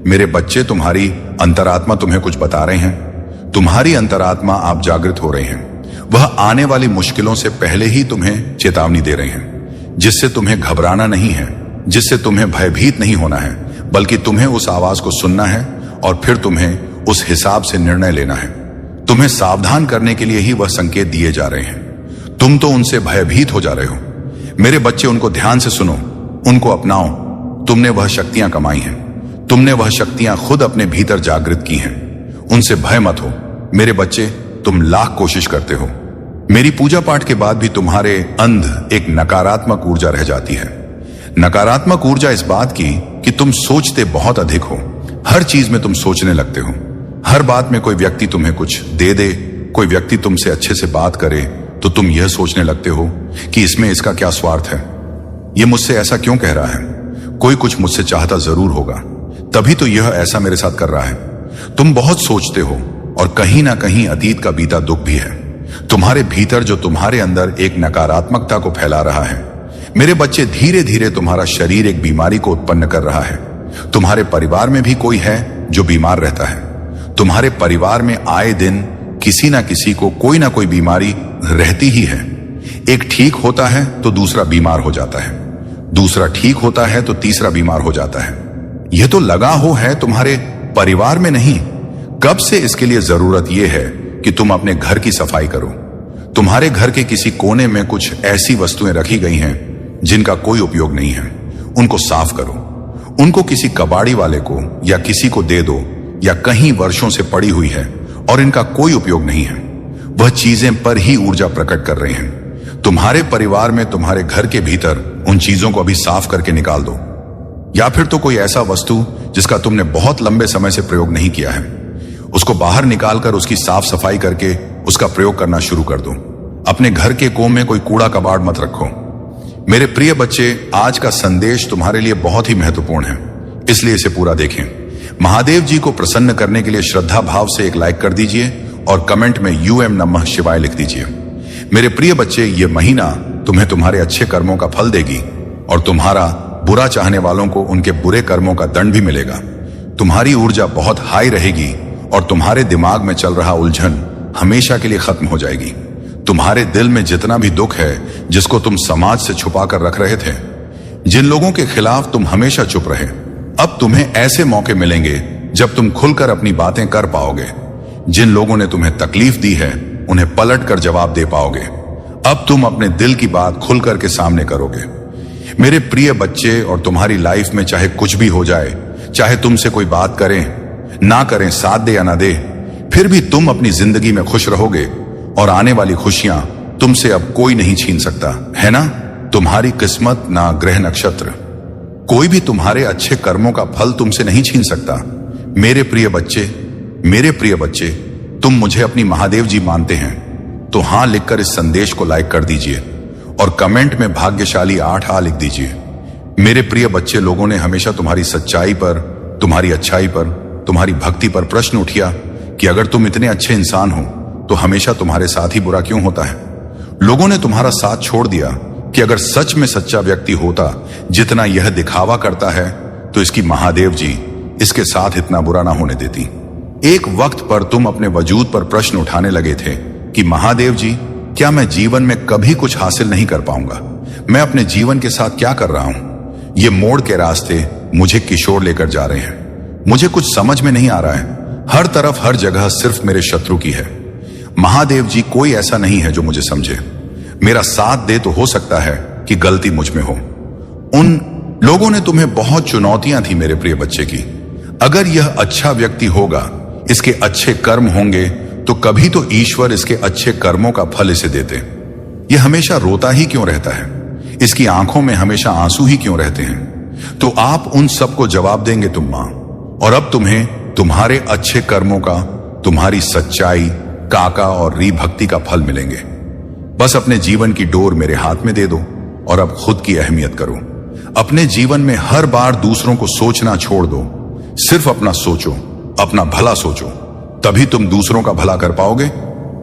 मेरे बच्चे। तुम्हारी अंतरात्मा तुम्हें कुछ बता रहे हैं। तुम्हारी अंतरात्मा, आप जागृत हो रहे हैं। वह आने वाली मुश्किलों से पहले ही तुम्हें चेतावनी दे रहे हैं, जिससे तुम्हें घबराना नहीं है, जिससे तुम्हें भयभीत नहीं होना है, बल्कि तुम्हें उस आवाज को सुनना है और फिर तुम्हें उस हिसाब से निर्णय लेना है। तुम्हें सावधान करने के लिए ही वह संकेत दिए जा रहे हैं। तुम तो उनसे भयभीत हो जा रहे हो। मेरे बच्चे, उनको ध्यान से सुनो, उनको अपनाओ। तुमने वह शक्तियां कमाई हैं, तुमने वह शक्तियां खुद अपने भीतर जागृत की हैं। उनसे भय मत हो। मेरे बच्चे, तुम लाख कोशिश करते हो, मेरी पूजा पाठ के बाद भी तुम्हारे अंध एक नकारात्मक ऊर्जा रह जाती है। नकारात्मक ऊर्जा इस बात की कि तुम सोचते बहुत अधिक हो, हर चीज में तुम सोचने लगते हो। हर बात में कोई व्यक्ति तुम्हें कुछ दे दे, कोई व्यक्ति तुमसे अच्छे से बात करे तो तुम यह सोचने लगते हो कि इसमें इसका क्या स्वार्थ है, ये मुझसे ऐसा क्यों कह रहा है, कोई कुछ मुझसे चाहता जरूर होगा, तभी तो यह ऐसा मेरे साथ कर रहा है। तुम बहुत सोचते हो और कहीं ना कहीं अतीत का बीता दुख भी है तुम्हारे भीतर, जो तुम्हारे अंदर एक नकारात्मकता को फैला रहा है। मेरे बच्चे, धीरे धीरे तुम्हारा शरीर एक बीमारी को उत्पन्न कर रहा है। तुम्हारे परिवार में भी कोई है जो बीमार रहता है। तुम्हारे परिवार में आए दिन किसी ना किसी को कोई ना कोई बीमारी रहती ही है। एक ठीक होता है तो दूसरा बीमार हो जाता है, दूसरा ठीक होता है तो तीसरा बीमार हो जाता है। यह तो लगा हो है तुम्हारे परिवार में नहीं। कब से इसके लिए जरूरत यह है कि तुम अपने घर की सफाई करो। तुम्हारे घर के किसी कोने में कुछ ऐसी वस्तुएं रखी गई हैं जिनका कोई उपयोग नहीं है, उनको साफ करो। उनको किसी कबाड़ी वाले को या किसी को दे दो, या कहीं वर्षों से पड़ी हुई है और इनका कोई उपयोग नहीं है, वह चीजें पर ही ऊर्जा प्रकट कर रहे हैं। तुम्हारे परिवार में, तुम्हारे घर के भीतर उन चीजों को अभी साफ करके निकाल दो। या फिर तो कोई ऐसा वस्तु जिसका तुमने बहुत लंबे समय से प्रयोग नहीं किया है, उसको बाहर निकालकर उसकी साफ सफाई करके उसका प्रयोग करना शुरू कर दो। अपने घर के कोने में कोई कूड़ा कबाड़ मत रखो। मेरे प्रिय बच्चे, आज का संदेश तुम्हारे लिए बहुत ही महत्वपूर्ण है, इसलिए इसे पूरा देखें। महादेव जी को प्रसन्न करने के लिए श्रद्धा भाव से एक लाइक कर दीजिए और कमेंट में यूएम नमः शिवाय लिख दीजिए। मेरे प्रिय बच्चे, ये महीना तुम्हें तुम्हारे अच्छे कर्मों का फल देगी और तुम्हारा बुरा चाहने वालों को उनके बुरे कर्मों का दंड भी मिलेगा। तुम्हारी ऊर्जा बहुत हाई रहेगी और तुम्हारे दिमाग में चल रहा उलझन हमेशा के लिए खत्म हो जाएगी। तुम्हारे दिल में जितना भी दुख है, जिसको तुम समाज से छुपा कर रख रहे थे, जिन लोगों के खिलाफ तुम हमेशा चुप रहे, अब तुम्हें ऐसे मौके मिलेंगे जब तुम खुलकर अपनी बातें कर पाओगे। जिन लोगों ने तुम्हें तकलीफ दी है, उन्हें पलट कर जवाब दे पाओगे। अब तुम अपने दिल की बात खुल करके सामने करोगे। मेरे प्रिय बच्चे, और तुम्हारी लाइफ में चाहे कुछ भी हो जाए, चाहे तुमसे कोई बात करें ना करें, साथ दे या ना दे, फिर भी तुम अपनी जिंदगी में खुश रहोगे और आने वाली खुशियां तुमसे अब कोई नहीं छीन सकता, है ना? तुम्हारी किस्मत, ना ग्रह नक्षत्र, कोई भी तुम्हारे अच्छे कर्मों का फल तुमसे नहीं छीन सकता। मेरे प्रिय बच्चे, मेरे प्रिय बच्चे, तुम मुझे अपनी महादेव जी मानते हैं तो हां लिखकर इस संदेश को लाइक कर दीजिए और कमेंट में भाग्यशाली 8 लिख दीजिए। मेरे प्रिय बच्चे, लोगों ने हमेशा तुम्हारी सच्चाई पर, तुम्हारी अच्छाई पर, तुम्हारी भक्ति पर प्रश्न उठा कि अगर तुम इतने अच्छे इंसान हो तो हमेशा तुम्हारे साथ ही बुरा क्यों होता है। लोगों ने तुम्हारा साथ छोड़ दिया कि अगर सच में सच्चा व्यक्ति होता जितना यह दिखावा करता है, तो इसकी महादेव जी इसके साथ इतना बुरा ना होने देती। एक वक्त पर तुम अपने वजूद पर प्रश्न उठाने लगे थे कि महादेव जी, क्या मैं जीवन में कभी कुछ हासिल नहीं कर पाऊंगा? मैं अपने जीवन के साथ क्या कर रहा हूं? ये मोड़ के रास्ते मुझे किशोर लेकर जा रहे हैं। मुझे कुछ समझ में नहीं आ रहा है। हर तरफ, हर जगह सिर्फ मेरे शत्रु की है। महादेव जी, कोई ऐसा नहीं है जो मुझे समझे। मेरा साथ दे तो हो सकता है कि गलती मुझ में हो। उन लोगों ने तुम्हें बहुत चुनौतियां थी मेरे प्रिय बच्चे की। अगर यह अच्छा व्यक्ति होगा, इसके अच्छे कर्म होंगे, तो कभी तो ईश्वर इसके अच्छे कर्मों का फल इसे देते। यह हमेशा रोता ही क्यों रहता है? इसकी आंखों में हमेशा आंसू ही क्यों रहते हैं? तो आप उन सबको जवाब देंगे तुम मां, और अब तुम्हें तुम्हारे अच्छे कर्मों का, तुम्हारी सच्चाई, काका और री भक्ति का फल मिलेंगे। बस अपने जीवन की डोर मेरे हाथ में दे दो और अब खुद की अहमियत करो। अपने जीवन में हर बार दूसरों को सोचना छोड़ दो। सिर्फ अपना सोचो, अपना भला सोचो, तभी तुम दूसरों का भला कर पाओगे।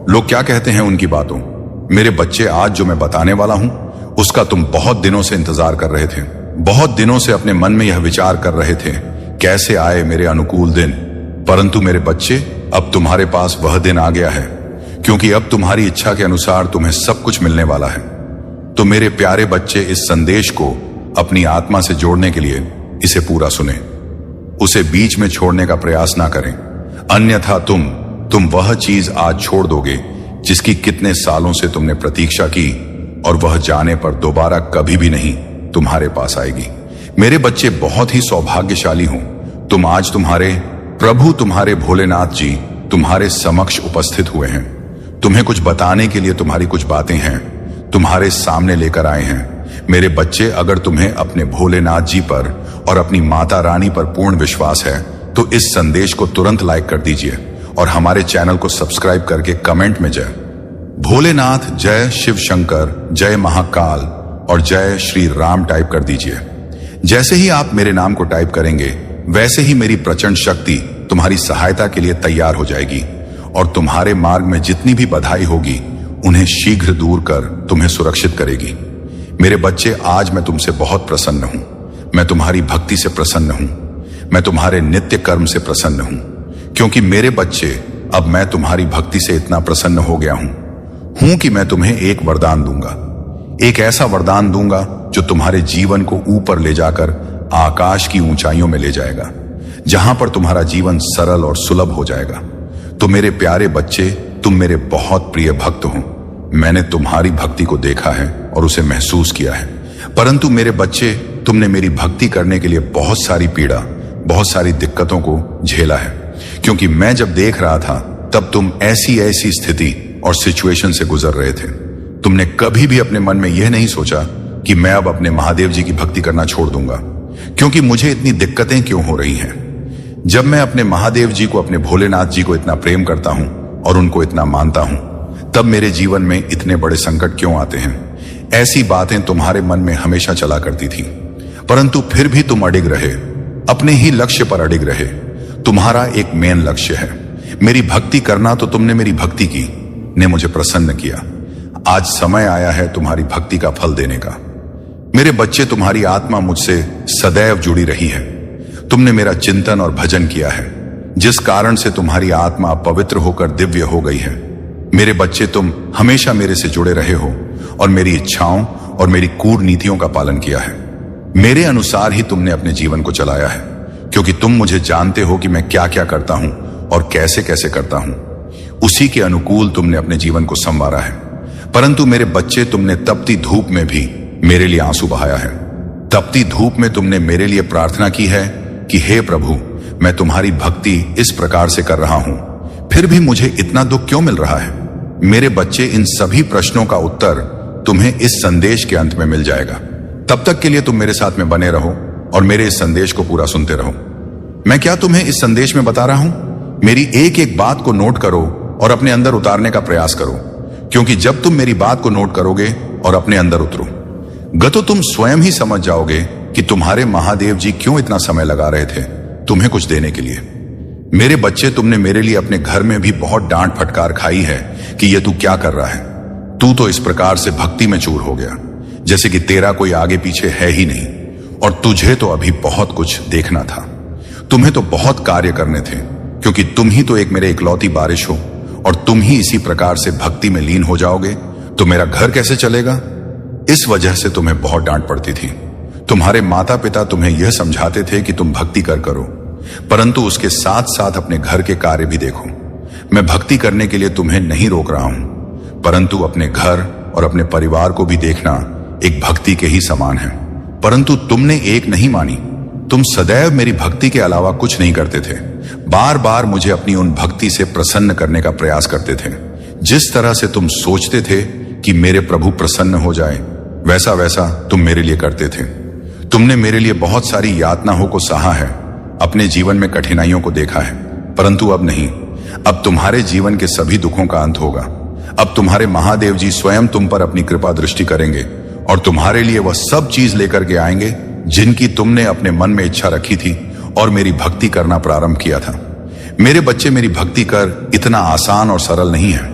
लोग क्या कहते हैं उनकी बातों। मेरे बच्चे, आज जो मैं बताने वाला हूं, उसका तुम बहुत दिनों से इंतजार कर रहे थे। बहुत दिनों से अपने मन में यह विचार कर रहे थे, कैसे आए मेरे अनुकूल दिन। परंतु मेरे बच्चे, अब तुम्हारे पास वह दिन आ गया है, क्योंकि अब तुम्हारी इच्छा के अनुसार तुम्हें सब कुछ मिलने वाला है। तो मेरे प्यारे बच्चे, इस संदेश को अपनी आत्मा से जोड़ने के लिए इसे पूरा सुने। उसे बीच में छोड़ने का प्रयास ना करें, अन्यथा तुम वह चीज आज छोड़ दोगे जिसकी कितने सालों से तुमने प्रतीक्षा की, और वह जाने पर दोबारा कभी भी नहीं तुम्हारे पास आएगी। मेरे बच्चे, बहुत ही सौभाग्यशाली हो तुम। आज तुम्हारे प्रभु, तुम्हारे भोलेनाथ जी तुम्हारे समक्ष उपस्थित हुए हैं। तुम्हें कुछ बताने के लिए तुम्हारी कुछ बातें हैं, तुम्हारे सामने लेकर आए हैं। मेरे बच्चे, अगर तुम्हें अपने भोलेनाथ जी पर और अपनी माता रानी पर पूर्ण विश्वास है तो इस संदेश को तुरंत लाइक कर दीजिए और हमारे चैनल को सब्सक्राइब करके कमेंट में जय भोलेनाथ, जय शिव शंकर, जय महाकाल और जय श्री राम टाइप कर दीजिए। जैसे ही आप मेरे नाम को टाइप करेंगे वैसे ही मेरी प्रचंड शक्ति तुम्हारी सहायता के लिए तैयार हो जाएगी और तुम्हारे मार्ग में जितनी भी बाधाएं होगी उन्हें शीघ्र दूर कर तुम्हें सुरक्षित करेगी। मेरे बच्चे, आज मैं तुमसे बहुत प्रसन्न हूं। मैं तुम्हारी भक्ति से प्रसन्न हूं। मैं तुम्हारे नित्य कर्म से प्रसन्न हूं, क्योंकि मेरे बच्चे, अब मैं तुम्हारी भक्ति से इतना प्रसन्न हो गया हूं कि मैं तुम्हें एक वरदान दूंगा। एक ऐसा वरदान दूंगा जो तुम्हारे जीवन को ऊपर ले जाकर आकाश की ऊंचाइयों में ले जाएगा, जहां पर तुम्हारा जीवन सरल और सुलभ हो जाएगा। तो मेरे प्यारे बच्चे, तुम मेरे बहुत प्रिय भक्त हो। मैंने तुम्हारी भक्ति को देखा है और उसे महसूस किया है। परंतु मेरे बच्चे, तुमने मेरी भक्ति करने के लिए बहुत सारी पीड़ा, बहुत सारी दिक्कतों को झेला है, क्योंकि मैं जब देख रहा था तब तुम ऐसी ऐसी स्थिति और सिचुएशन से गुजर रहे थे। तुमने कभी भी अपने मन में यह नहीं सोचा कि मैं अब अपने महादेव जी की भक्ति करना छोड़ दूंगा, क्योंकि मुझे इतनी दिक्कतें क्यों हो रही हैं। जब मैं अपने महादेव जी को, अपने भोलेनाथ जी को इतना प्रेम करता हूं और उनको इतना मानता हूं, तब मेरे जीवन में इतने बड़े संकट क्यों आते हैं। ऐसी बातें तुम्हारे मन में हमेशा चला करती थी, परंतु फिर भी तुम अडिग रहे, अपने ही लक्ष्य पर अडिग रहे। तुम्हारा एक मेन लक्ष्य है मेरी भक्ति करना, तो तुमने मेरी भक्ति की, ने मुझे प्रसन्न किया। आज समय आया है तुम्हारी भक्ति का फल देने का। मेरे बच्चे, तुम्हारी आत्मा मुझसे सदैव जुड़ी रही है। तुमने मेरा चिंतन और भजन किया है, जिस कारण से तुम्हारी आत्मा पवित्र होकर दिव्य हो गई है। मेरे बच्चे, तुम हमेशा मेरे से जुड़े रहे हो और मेरी इच्छाओं और मेरी कूटनीतियों का पालन किया है। मेरे अनुसार ही तुमने अपने जीवन को चलाया है, क्योंकि तुम मुझे जानते हो कि मैं क्या क्या करता हूं और कैसे कैसे करता हूं। उसी के अनुकूल तुमने अपने जीवन को संवारा है। परंतु मेरे बच्चे, तुमने तपती धूप में भी मेरे लिए आंसू बहाया है। तपती धूप में तुमने मेरे लिए प्रार्थना की है कि हे प्रभु, मैं तुम्हारी भक्ति इस प्रकार से कर रहा हूं, फिर भी मुझे इतना दुख क्यों मिल रहा है। मेरे बच्चे, इन सभी प्रश्नों का उत्तर तुम्हें इस संदेश के अंत में मिल जाएगा। तब तक के लिए तुम मेरे साथ में बने रहो और मेरे इस संदेश को पूरा सुनते रहो। मैं क्या तुम्हें इस संदेश में बता रहा हूं, मेरी एक एक बात को नोट करो और अपने अंदर उतारने का प्रयास करो, क्योंकि जब तुम मेरी बात को नोट करोगे और अपने अंदर उतरो तो तुम स्वयं ही समझ जाओगे कि तुम्हारे महादेव जी क्यों इतना समय लगा रहे थे तुम्हें कुछ देने के लिए। मेरे बच्चे, तुमने मेरे लिए अपने घर में भी बहुत डांट फटकार खाई है कि ये तू क्या कर रहा है। तू तो इस प्रकार से भक्ति में चूर हो गया जैसे कि तेरा कोई आगे पीछे है ही नहीं, और तुझे तो अभी बहुत कुछ देखना था। तुम्हें तो बहुत कार्य करने थे, क्योंकि तुम ही तो एक मेरे इकलौती बारिश हो, और तुम ही इसी प्रकार से भक्ति में लीन हो जाओगे तो मेरा घर कैसे चलेगा। इस वजह से तुम्हें बहुत डांट पड़ती थी। तुम्हारे माता पिता तुम्हें यह समझाते थे कि तुम भक्ति करो, परंतु उसके साथ साथ अपने घर के कार्य भी देखो। मैं भक्ति करने के लिए तुम्हें नहीं रोक रहा हूं, परंतु अपने घर और अपने परिवार को भी देखना एक भक्ति के ही समान है। परंतु तुमने एक नहीं मानी। तुम सदैव मेरी भक्ति के अलावा कुछ नहीं करते थे। बार बार मुझे अपनी उन भक्ति से प्रसन्न करने का प्रयास करते थे। जिस तरह से तुम सोचते थे कि मेरे प्रभु प्रसन्न हो जाए, वैसा वैसा तुम मेरे लिए करते थे। तुमने मेरे लिए बहुत सारी यातनाओं को सहा है, अपने जीवन में कठिनाइयों को देखा है, परंतु अब नहीं। अब तुम्हारे जीवन के सभी दुखों का अंत होगा। अब तुम्हारे महादेव जी स्वयं तुम पर अपनी कृपा दृष्टि करेंगे और तुम्हारे लिए वह सब चीज लेकर के आएंगे जिनकी तुमने अपने मन में इच्छा रखी थी और मेरी भक्ति करना प्रारंभ किया था। मेरे बच्चे, मेरी भक्ति कर इतना आसान और सरल नहीं है।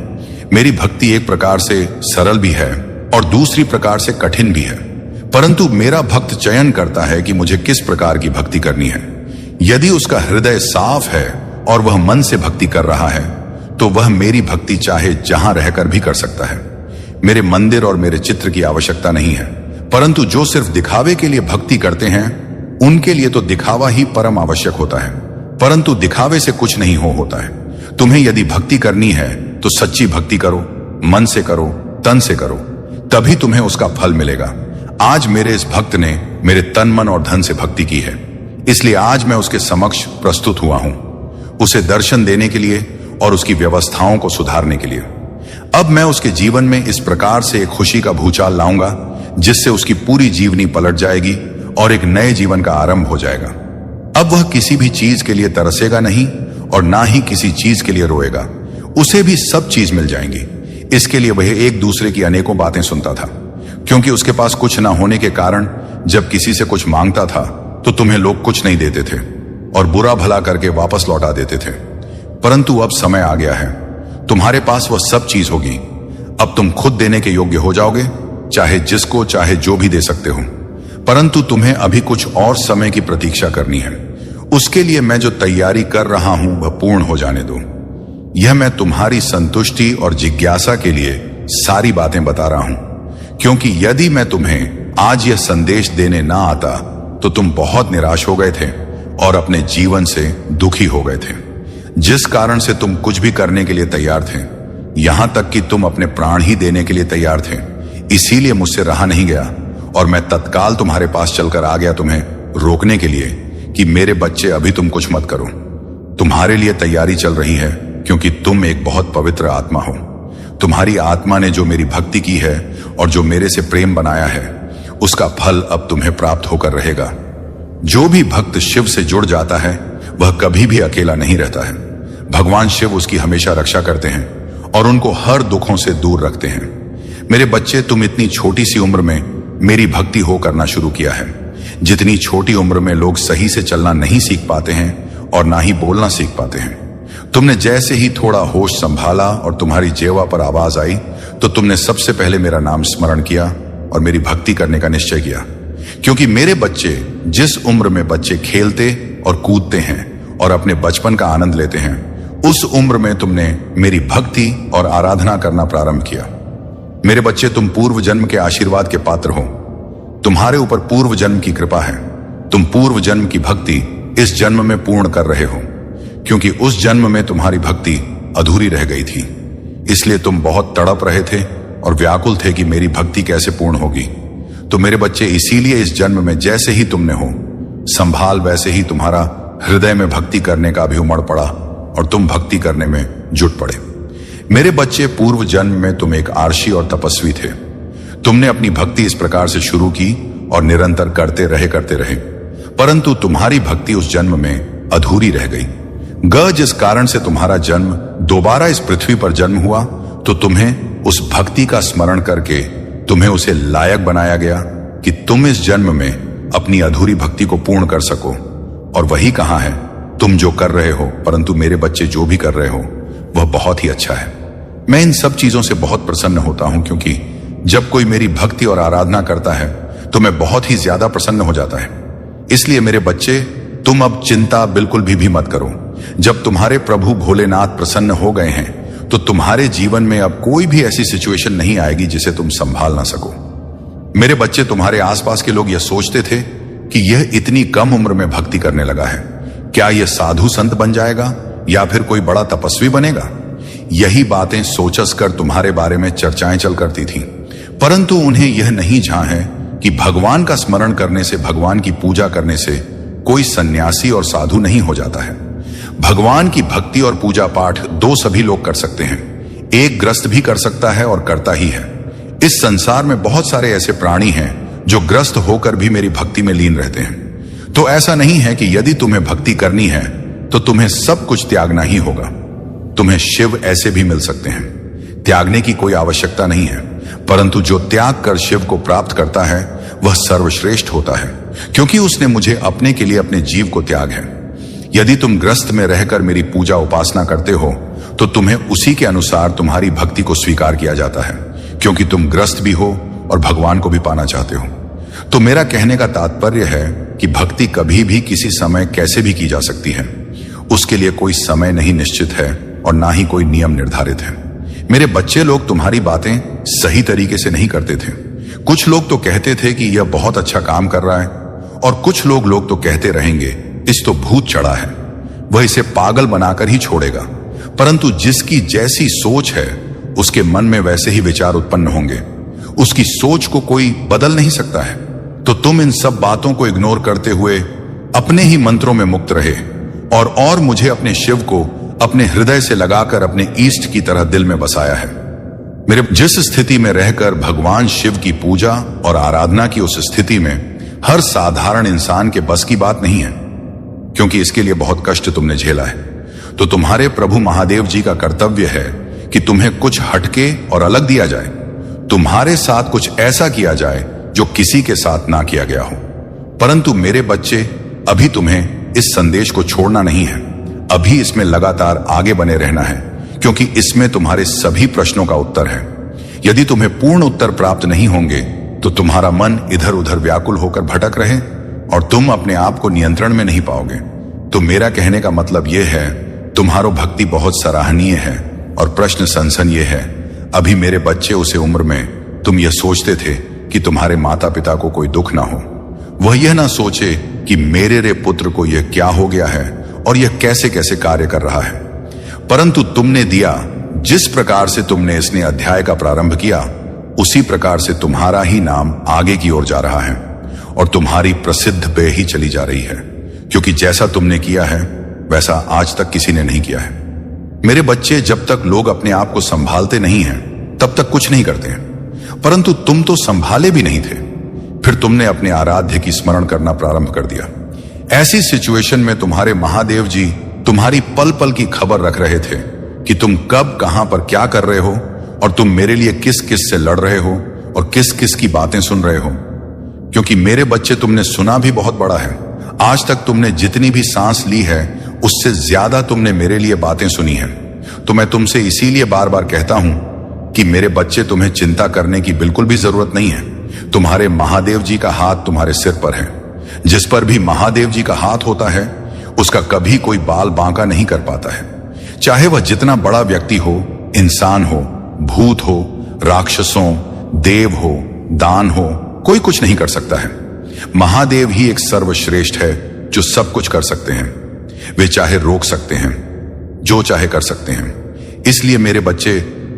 मेरी भक्ति एक प्रकार से सरल भी है और दूसरी प्रकार से कठिन भी है, परंतु मेरा भक्त चयन करता है कि मुझे किस प्रकार की भक्ति करनी है। यदि उसका हृदय साफ है और वह मन से भक्ति कर रहा है, तो वह मेरी भक्ति चाहे जहां रहकर भी कर सकता है। मेरे मंदिर और मेरे चित्र की आवश्यकता नहीं है, परंतु जो सिर्फ दिखावे के लिए भक्ति करते हैं, उनके लिए तो दिखावा ही परम आवश्यक होता है, परंतु दिखावे से कुछ नहीं होता है। तुम्हें यदि भक्ति करनी है तो सच्ची भक्ति करो, मन से करो, तन से करो, तभी तुम्हें उसका फल मिलेगा। आज मेरे इस भक्त ने मेरे तन, मन और धन से भक्ति की है, इसलिए आज मैं उसके समक्ष प्रस्तुत हुआ हूं। उसे दर्शन देने के लिए, और उसकी व्यवस्थाओं को सुधारने के लिए। अब मैं उसके जीवन में इस प्रकार से एक खुशी का भूचाल लाऊंगा जिससे उसकी पूरी जीवनी पलट जाएगी और एक नए जीवन का आरंभ हो जाएगा। अब वह किसी भी चीज के लिए तरसेगा नहीं और ना ही किसी चीज के लिए रोएगा। उसे भी सब चीज मिल जाएंगी। इसके लिए वह एक दूसरे की अनेकों बातें सुनता था, क्योंकि उसके पास कुछ ना होने के कारण जब किसी से कुछ मांगता था तो तुम्हें लोग कुछ नहीं देते थे और बुरा भला करके वापस लौटा देते थे। परंतु अब समय आ गया है, तुम्हारे पास वह सब चीज होगी। अब तुम खुद देने के योग्य हो जाओगे, चाहे जिसको चाहे जो भी दे सकते हो। परंतु तुम्हें अभी कुछ और समय की प्रतीक्षा करनी है। उसके लिए मैं जो तैयारी कर रहा हूं वह पूर्ण हो जाने दो। यह मैं तुम्हारी संतुष्टि और जिज्ञासा के लिए सारी बातें बता रहा हूं, क्योंकि यदि मैं तुम्हें आज यह संदेश देने ना आता तो तुम बहुत निराश हो गए थे और अपने जीवन से दुखी हो गए थे, जिस कारण से तुम कुछ भी करने के लिए तैयार थे, यहां तक कि तुम अपने प्राण ही देने के लिए तैयार थे। इसीलिए मुझसे रहा नहीं गया और मैं तत्काल तुम्हारे पास चलकर आ गया तुम्हें रोकने के लिए कि मेरे बच्चे अभी तुम कुछ मत करो। तुम्हारे लिए तैयारी चल रही है, क्योंकि तुम एक बहुत पवित्र आत्मा हो। तुम्हारी आत्मा ने जो मेरी भक्ति की है और जो मेरे से प्रेम बनाया है, उसका फल अब तुम्हें प्राप्त होकर रहेगा। जो भी भक्त शिव से जुड़ जाता है वह कभी भी अकेला नहीं रहता है। भगवान शिव उसकी हमेशा रक्षा करते हैं और उनको हर दुखों से दूर रखते हैं। मेरे बच्चे, तुम इतनी छोटी सी उम्र में मेरी भक्ति हो करना शुरू किया है। जितनी छोटी उम्र में लोग सही से चलना नहीं सीख पाते हैं और ना ही बोलना सीख पाते हैं, तुमने जैसे ही थोड़ा होश संभाला और तुम्हारी जेवा पर आवाज आई तो तुमने सबसे पहले मेरा नाम स्मरण किया और मेरी भक्ति करने का निश्चय किया। क्योंकि मेरे बच्चे, जिस उम्र में बच्चे खेलते और कूदते हैं और अपने बचपन का आनंद लेते हैं, उस उम्र में तुमने मेरी भक्ति और आराधना करना प्रारंभ किया। मेरे बच्चे, तुम पूर्व जन्म के आशीर्वाद के पात्र हो। तुम्हारे ऊपर पूर्व जन्म की कृपा है। तुम पूर्व जन्म की भक्ति इस जन्म में पूर्ण कर रहे हो, क्योंकि उस जन्म में तुम्हारी भक्ति अधूरी रह गई थी। इसलिए तुम बहुत तड़प रहे थे और व्याकुल थे कि मेरी भक्ति कैसे पूर्ण होगी। तो मेरे बच्चे, इसीलिए इस जन्म में जैसे ही तुमने हो संभाल, वैसे ही तुम्हारा हृदय में भक्ति करने का भी उमड़ पड़ा और तुम भक्ति करने में जुट पड़े। मेरे बच्चे, पूर्व जन्म में तुम एक आर्षी और तपस्वी थे। तुमने अपनी भक्ति इस प्रकार से शुरू की और निरंतर करते रहे, परंतु तुम्हारी भक्ति उस जन्म में अधूरी रह गई। जिस कारण से तुम्हारा जन्म दोबारा इस पृथ्वी पर जन्म हुआ, तो तुम्हें उस भक्ति का स्मरण करके तुम्हें उसे लायक बनाया गया कि तुम इस जन्म में अपनी अधूरी भक्ति को पूर्ण कर सको। और वही कहां है, तुम जो कर रहे हो, परंतु मेरे बच्चे जो भी कर रहे हो वह बहुत ही अच्छा है। मैं इन सब चीजों से बहुत प्रसन्न होता हूं, क्योंकि जब कोई मेरी भक्ति और आराधना करता है तो मैं बहुत ही ज्यादा प्रसन्न हो जाता है। इसलिए मेरे बच्चे, तुम अब चिंता बिल्कुल भी मत करो। जब तुम्हारे प्रभु भोलेनाथ प्रसन्न हो गए हैं तो तुम्हारे जीवन में अब कोई भी ऐसी सिचुएशन नहीं आएगी जिसे तुम संभाल ना सको। मेरे बच्चे, तुम्हारे आसपास के लोग यह सोचते थे कि यह इतनी कम उम्र में भक्ति करने लगा है, क्या यह साधु संत बन जाएगा या फिर कोई बड़ा तपस्वी बनेगा। यही बातें सोचस कर तुम्हारे बारे में चर्चाएं चल करती थीं, परंतु उन्हें यह नहीं झां है कि भगवान का स्मरण करने से, भगवान की पूजा करने से कोई सन्यासी और साधु नहीं हो जाता है। भगवान की भक्ति और पूजा पाठ दो सभी लोग कर सकते हैं। एक ग्रस्त भी कर सकता है और करता ही है। इस संसार में बहुत सारे ऐसे प्राणी हैं जो ग्रस्त होकर भी मेरी भक्ति में लीन रहते हैं। तो ऐसा नहीं है कि यदि तुम्हें भक्ति करनी है तो तुम्हें सब कुछ त्यागना ही होगा। तुम्हें शिव ऐसे भी मिल सकते हैं, त्यागने की कोई आवश्यकता नहीं है। परंतु जो त्याग कर शिव को प्राप्त करता है वह सर्वश्रेष्ठ होता है, क्योंकि उसने मुझे अपने के लिए अपने जीव को त्याग है। यदि तुम ग्रस्त में रहकर मेरी पूजा उपासना करते हो तो तुम्हें उसी के अनुसार तुम्हारी भक्ति को स्वीकार किया जाता है, क्योंकि तुम ग्रस्त भी हो और भगवान को भी पाना चाहते हो। तो मेरा कहने का तात्पर्य है कि भक्ति कभी भी किसी समय कैसे भी की जा सकती है। उसके लिए कोई समय नहीं निश्चित है और ना ही कोई नियम निर्धारित है। मेरे बच्चे लोग तुम्हारी बातें सही तरीके से नहीं करते थे। कुछ लोग तो कहते थे कि यह बहुत अच्छा काम कर रहा है, और कुछ लोग तो कहते रहेंगे इस तो भूत चढ़ा है, वह इसे पागल बनाकर ही छोड़ेगा। परंतु जिसकी जैसी सोच है उसके मन में वैसे ही विचार उत्पन्न होंगे। उसकी सोच को कोई बदल नहीं सकता है। तो तुम इन सब बातों को इग्नोर करते हुए अपने ही मंत्रों में मुक्त रहे और मुझे अपने शिव को अपने हृदय से लगाकर अपने ईष्ट की तरह दिल में बसाया है। मेरे जिस स्थिति में रहकर भगवान शिव की पूजा और आराधना की, उस स्थिति में हर साधारण इंसान के बस की बात नहीं है, क्योंकि इसके लिए बहुत कष्ट तुमने झेला है। तो तुम्हारे प्रभु महादेव जी का कर्तव्य है कि तुम्हें कुछ हटके और अलग दिया जाए, तुम्हारे साथ कुछ ऐसा किया जाए जो किसी के साथ ना किया गया हो। परंतु मेरे बच्चे, अभी तुम्हें इस संदेश को छोड़ना नहीं है, अभी इसमें लगातार आगे बने रहना है, क्योंकि इसमें तुम्हारे सभी प्रश्नों का उत्तर है। यदि तुम्हें पूर्ण उत्तर प्राप्त नहीं होंगे तो तुम्हारा मन इधर उधर व्याकुल होकर भटक रहे और तुम अपने आप को नियंत्रण में नहीं पाओगे। तो मेरा कहने का मतलब यह है, तुम्हारो भक्ति बहुत सराहनीय है और प्रश्न सनसन ये है, अभी मेरे बच्चे उसे उम्र में तुम यह सोचते थे कि तुम्हारे माता पिता को कोई दुख ना हो, वह यह ना सोचे कि मेरे रे पुत्र को यह क्या हो गया है और यह कैसे कैसे कार्य कर रहा है। परंतु तुमने दिया, जिस प्रकार से तुमने इसने अध्याय का प्रारंभ किया, उसी प्रकार से तुम्हारा ही नाम आगे की ओर जा रहा है और तुम्हारी प्रसिद्ध पे ही चली जा रही है, क्योंकि जैसा तुमने किया है वैसा आज तक किसी ने नहीं किया है। मेरे बच्चे, जब तक लोग अपने आप को संभालते नहीं हैं तब तक कुछ नहीं करते हैं, परंतु तुम तो संभाले भी नहीं थे, फिर तुमने अपने आराध्य की स्मरण करना प्रारंभ कर दिया। ऐसी सिचुएशन में तुम्हारे महादेव जी तुम्हारी पल पल की खबर रख रहे थे कि तुम कब कहां पर क्या कर रहे हो और तुम मेरे लिए किस किस से लड़ रहे हो और किस किस की बातें सुन रहे हो। क्योंकि मेरे बच्चे, तुमने सुना भी बहुत बड़ा है। आज तक तुमने जितनी भी सांस ली है उससे ज्यादा तुमने मेरे लिए बातें सुनी है। तो मैं तुमसे इसीलिए बार बार कहता हूं कि मेरे बच्चे, तुम्हें चिंता करने की बिल्कुल भी जरूरत नहीं है। तुम्हारे महादेव जी का हाथ तुम्हारे सिर पर है। जिस पर भी महादेव जी का हाथ होता है उसका कभी कोई बाल बांका नहीं कर पाता है। चाहे वह जितना बड़ा व्यक्ति हो, इंसान हो, भूत हो, राक्षसों, देव हो, दान हो, कोई कुछ नहीं कर सकता है। महादेव ही एक सर्वश्रेष्ठ है जो सब कुछ कर सकते हैं। वे चाहे रोक सकते हैं, जो चाहे कर सकते हैं। इसलिए मेरे बच्चे,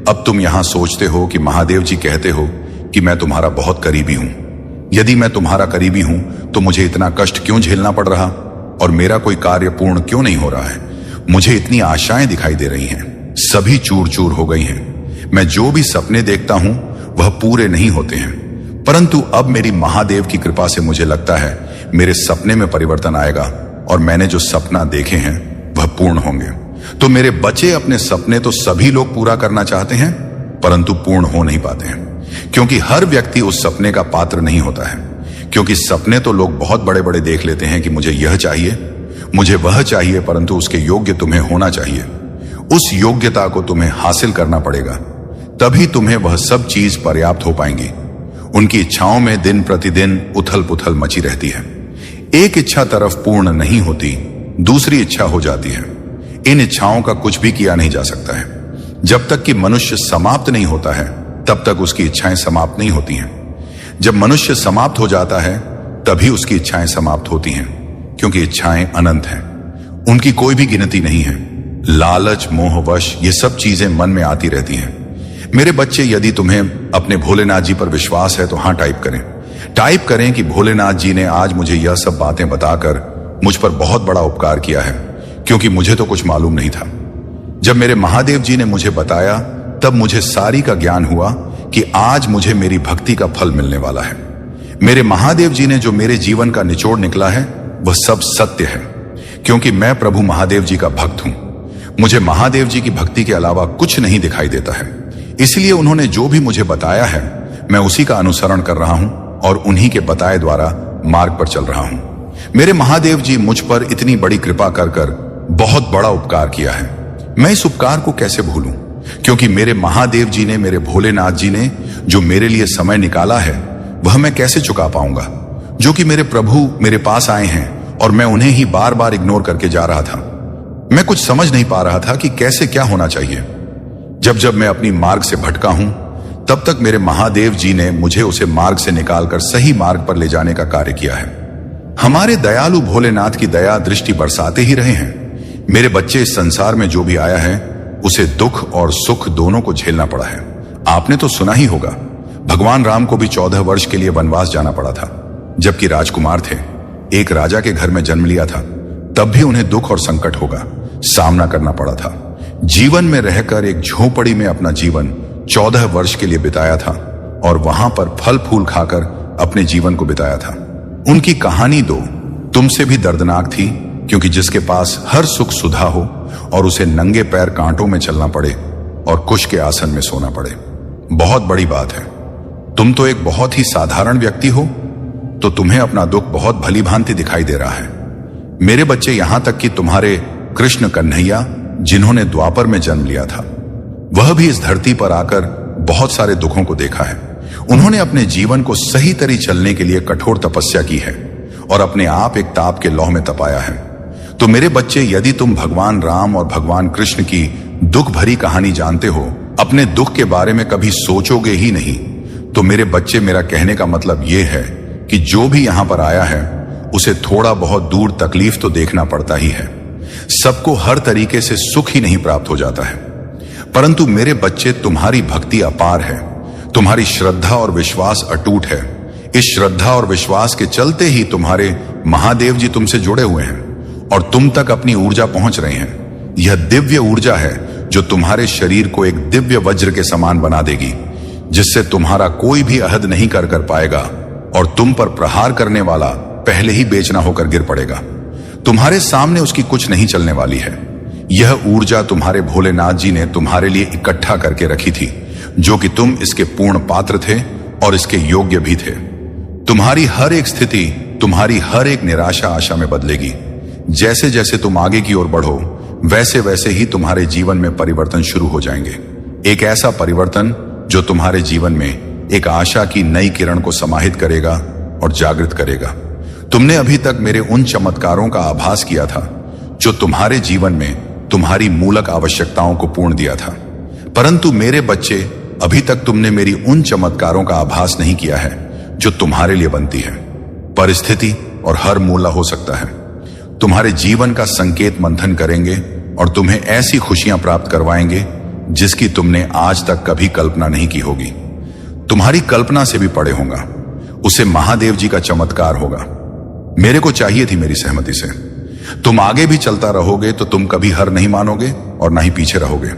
अब तुम यहां सोचते हो कि महादेव जी कहते हो कि मैं तुम्हारा बहुत करीबी हूं। यदि मैं तुम्हारा करीबी हूं तो मुझे इतना कष्ट क्यों झेलना पड़ रहा और मेरा कोई कार्य पूर्ण क्यों नहीं हो रहा है? मुझे इतनी आशाएं दिखाई दे रही हैं, सभी चूर चूर हो गई हैं। मैं जो भी सपने देखता हूं वह पूरे नहीं होते हैं, परंतु अब मेरी महादेव की कृपा से मुझे लगता है मेरे सपने में परिवर्तन आएगा और मैंने जो सपना देखे हैं वह पूर्ण होंगे। तो मेरे बच्चे, अपने सपने तो सभी लोग पूरा करना चाहते हैं, परंतु पूर्ण हो नहीं पाते हैं, क्योंकि हर व्यक्ति उस सपने का पात्र नहीं होता है। क्योंकि सपने तो लोग बहुत बड़े बड़े देख लेते हैं कि मुझे यह चाहिए, मुझे वह चाहिए, परंतु उसके योग्य तुम्हें होना चाहिए। उस योग्यता को तुम्हें हासिल करना पड़ेगा, तभी तुम्हें वह सब चीज पर्याप्त हो पाएंगी। उनकी इच्छाओं में दिन प्रतिदिन उथल पुथल मची रहती है। एक इच्छा तरफ पूर्ण नहीं होती, दूसरी इच्छा हो जाती है। इन इच्छाओं का कुछ भी किया नहीं जा सकता है। जब तक कि मनुष्य समाप्त नहीं होता है तब तक उसकी इच्छाएं समाप्त नहीं होती हैं। जब मनुष्य समाप्त हो जाता है तभी उसकी इच्छाएं समाप्त होती हैं, क्योंकि इच्छाएं अनंत हैं, उनकी कोई भी गिनती नहीं है। लालच, मोहवश, ये सब चीजें मन में आती रहती हैं। मेरे बच्चे, यदि तुम्हें अपने भोलेनाथ जी पर विश्वास है तो हाँ टाइप करें कि भोलेनाथ जी ने आज मुझे यह सब बातें बताकर मुझ पर बहुत बड़ा उपकार किया है, क्योंकि मुझे तो कुछ मालूम नहीं था। जब मेरे महादेव जी ने मुझे बताया तब मुझे सारी का ज्ञान हुआ कि आज मुझे मेरी भक्ति का फल मिलने वाला है। मेरे महादेव जी ने जो मेरे जीवन का निचोड़ निकला है वह सब सत्य है, क्योंकि मैं प्रभु महादेव जी का भक्त हूं। मुझे महादेव जी की भक्ति के अलावा कुछ नहीं दिखाई देता है। इसलिए उन्होंने जो भी मुझे बताया है मैं उसी का अनुसरण कर रहा हूं और उन्हीं के बताए द्वारा मार्ग पर चल रहा हूं। मेरे महादेव जी मुझ पर इतनी बड़ी कृपा कर बहुत बड़ा उपकार किया है। मैं इस उपकार को कैसे भूलूं, क्योंकि मेरे महादेव जी ने, मेरे भोलेनाथ जी ने जो मेरे लिए समय निकाला है वह मैं कैसे चुका पाऊंगा। जो कि मेरे प्रभु मेरे पास आए हैं और मैं उन्हें ही बार बार इग्नोर करके जा रहा था। मैं कुछ समझ नहीं पा रहा था कि कैसे क्या होना चाहिए। जब मैं अपनी मार्ग से भटका हूं तब तक मेरे महादेव जी ने मुझे उसे मार्ग से निकालकर सही मार्ग पर ले जाने का कार्य किया है। हमारे दयालु भोलेनाथ की दया दृष्टि बरसाते ही रहे हैं। मेरे बच्चे, इस संसार में जो भी आया है उसे दुख और सुख दोनों को झेलना पड़ा है। आपने तो सुना ही होगा, भगवान राम को भी 14 वर्ष के लिए वनवास जाना पड़ा था, जबकि राजकुमार थे। एक राजा के घर में जन्म लिया था, तब भी उन्हें दुख और संकट होगा। सामना करना पड़ा था। जीवन में रहकर एक झोपड़ी में अपना जीवन 14 वर्ष के लिए बिताया था और वहां पर फल फूल खाकर अपने जीवन को बिताया था। उनकी कहानी दो तुमसे भी दर्दनाक थी, क्योंकि जिसके पास हर सुख सुधा हो और उसे नंगे पैर कांटों में चलना पड़े और कुश के आसन में सोना पड़े, बहुत बड़ी बात है। तुम तो एक बहुत ही साधारण व्यक्ति हो, तो तुम्हें अपना दुख बहुत भली भांति दिखाई दे रहा है। मेरे बच्चे, यहां तक कि तुम्हारे कृष्ण कन्हैया, जिन्होंने द्वापर में जन्म लिया था, वह भी इस धरती पर आकर बहुत सारे दुखों को देखा है। उन्होंने अपने जीवन को सही तरी चलने के लिए कठोर तपस्या की है और अपने आप एक ताप के लौह में तपाया है। तो मेरे बच्चे, यदि तुम भगवान राम और भगवान कृष्ण की दुख भरी कहानी जानते हो, अपने दुख के बारे में कभी सोचोगे ही नहीं, तो मेरे बच्चे, मेरा कहने का मतलब यह है कि जो भी यहां पर आया है उसे थोड़ा बहुत दूर तकलीफ तो देखना पड़ता ही है। सबको हर तरीके से सुख ही नहीं प्राप्त हो जाता है। परंतु मेरे बच्चे, तुम्हारी भक्ति अपार है, तुम्हारी श्रद्धा और विश्वास अटूट है। इस श्रद्धा और विश्वास के चलते ही तुम्हारे महादेव जी तुमसे जुड़े हुए हैं और तुम तक अपनी ऊर्जा पहुंच रही हैं। यह दिव्य ऊर्जा है जो तुम्हारे शरीर को एक दिव्य वज्र के समान बना देगी, जिससे तुम्हारा कोई भी अहद नहीं कर पाएगा और तुम पर प्रहार करने वाला पहले ही बेचना होकर गिर पड़ेगा। तुम्हारे सामने उसकी कुछ नहीं चलने वाली है। यह ऊर्जा तुम्हारे भोलेनाथ जी ने तुम्हारे लिए इकट्ठा करके रखी थी, जो कि तुम इसके पूर्ण पात्र थे और इसके योग्य भी थे। तुम्हारी हर एक स्थिति, तुम्हारी हर एक निराशा आशा में बदलेगी। जैसे जैसे तुम आगे की ओर बढ़ो, वैसे वैसे ही तुम्हारे जीवन में परिवर्तन शुरू हो जाएंगे। एक ऐसा परिवर्तन जो तुम्हारे जीवन में एक आशा की नई किरण को समाहित करेगा और जागृत करेगा। तुमने अभी तक मेरे उन चमत्कारों का आभास किया था जो तुम्हारे जीवन में तुम्हारी मूलक आवश्यकताओं को पूर्ण दिया था। परंतु मेरे बच्चे, अभी तक तुमने मेरी उन चमत्कारों का आभास नहीं किया है जो तुम्हारे लिए बनती है। परिस्थिति और हर मूला हो सकता है तुम्हारे जीवन का संकेत मंथन करेंगे और तुम्हें ऐसी खुशियां प्राप्त करवाएंगे जिसकी तुमने आज तक कभी कल्पना नहीं की होगी। तुम्हारी कल्पना से भी परे होगा। उसे महादेव जी का चमत्कार होगा। मेरे को चाहिए थी मेरी सहमति से। तुम आगे भी चलता रहोगे तो तुम कभी हार नहीं मानोगे और ना ही पीछे रहोगे।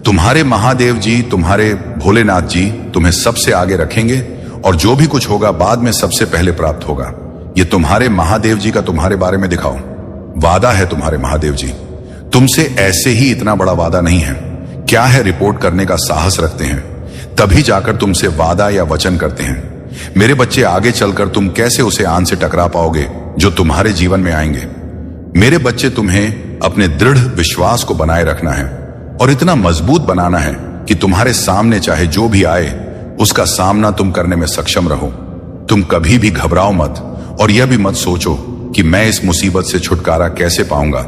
तुम्हारे महादेव जी, तुम्हारे भोलेनाथ जी तुम्हें सबसे आगे रखेंगे और जो भी कुछ होगा बाद में सबसे पहले प्राप्त होगा। ये तुम्हारे महादेव जी का तुम्हारे बारे में दिखाओ। वादा है तुम्हारे महादेव जी। तुमसे ऐसे ही इतना बड़ा वादा नहीं है, क्या है रिपोर्ट करने का साहस रखते हैं, तभी जाकर तुमसे वादा या वचन करते हैं। मेरे बच्चे, आगे चलकर तुम कैसे उसे आन से टकरा पाओगे जो तुम्हारे जीवन में आएंगे। मेरे बच्चे, तुम्हें अपने दृढ़ विश्वास को बनाए रखना है और इतना मजबूत बनाना है कि तुम्हारे सामने चाहे जो भी आए उसका सामना तुम करने में सक्षम रहो। तुम कभी भी घबराओ मत और यह भी मत सोचो कि मैं इस मुसीबत से छुटकारा कैसे पाऊंगा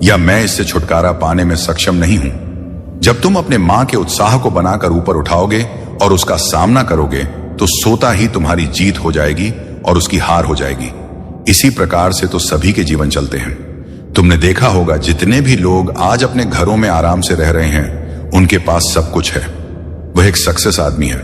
या मैं इससे छुटकारा पाने में सक्षम नहीं हूं। जब तुम अपने मां के उत्साह को बनाकर ऊपर उठाओगे और उसका सामना करोगे तो सोता ही तुम्हारी जीत हो जाएगी और उसकी हार हो जाएगी। इसी प्रकार से तो सभी के जीवन चलते हैं। तुमने देखा होगा जितने भी लोग आज अपने घरों में आराम से रह रहे हैं, उनके पास सब कुछ है, वह एक सक्सेस आदमी है,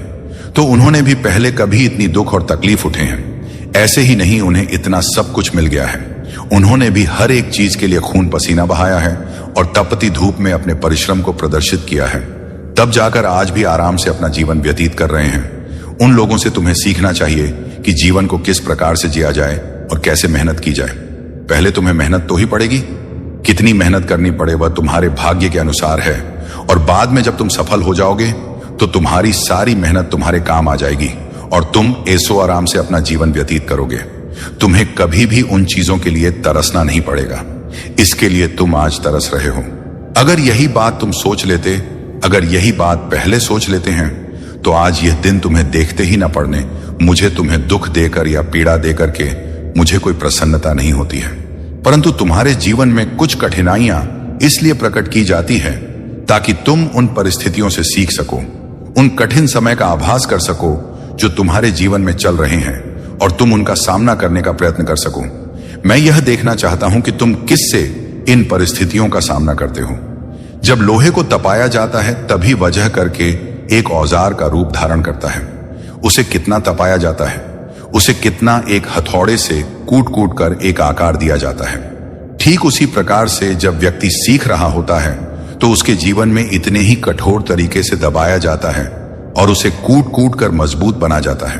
तो उन्होंने भी पहले कभी इतनी दुख और तकलीफ उठे हैं। ऐसे ही नहीं, उन्हें इतना सब कुछ मिल गया है। उन्होंने भी हर एक चीज के लिए खून पसीना बहाया है और तपती धूप में अपने परिश्रम को प्रदर्शित किया है, तब जाकर आज भी आराम से अपना जीवन व्यतीत कर रहे हैं। उन लोगों से तुम्हें सीखना चाहिए कि जीवन को किस प्रकार से जिया जाए और कैसे मेहनत की जाए। पहले तुम्हें मेहनत तो ही पड़ेगी। कितनी मेहनत करनी पड़े वह तुम्हारे भाग्य के अनुसार है और बाद में जब तुम सफल हो जाओगे तो तुम्हारी सारी मेहनत तुम्हारे काम आ जाएगी और तुम ऐसो आराम से अपना जीवन व्यतीत करोगे। तुम्हें कभी भी उन चीजों के लिए तरसना नहीं पड़ेगा। इसके लिए तुम आज तरस रहे हो। अगर यही बात तुम सोच लेते, अगर यही बात पहले सोच लेते हैं, तो आज यह दिन तुम्हें देखते ही ना पड़ने। मुझे तुम्हें दुख देकर या पीड़ा देकर के मुझे कोई प्रसन्नता नहीं होती है। परंतु तुम्हारे जीवन में कुछ कठिनाइयां इसलिए प्रकट की जाती है ताकि तुम उन परिस्थितियों से सीख सको, उन कठिन समय का आभास कर सको जो तुम्हारे जीवन में चल रहे हैं और तुम उनका सामना करने का प्रयत्न कर सको। मैं यह देखना चाहता हूं कि तुम किससे इन परिस्थितियों का सामना करते हो। जब लोहे को तपाया जाता है तभी वजह करके एक औजार का रूप धारण करता है। उसे कितना तपाया जाता है, उसे कितना एक हथौड़े से कूट कूट कर एक आकार दिया जाता है। ठीक उसी प्रकार से जब व्यक्ति सीख रहा होता है तो उसके जीवन में इतने ही कठोर तरीके से दबाया जाता है और उसे कूट कूट कर मजबूत बना जाता है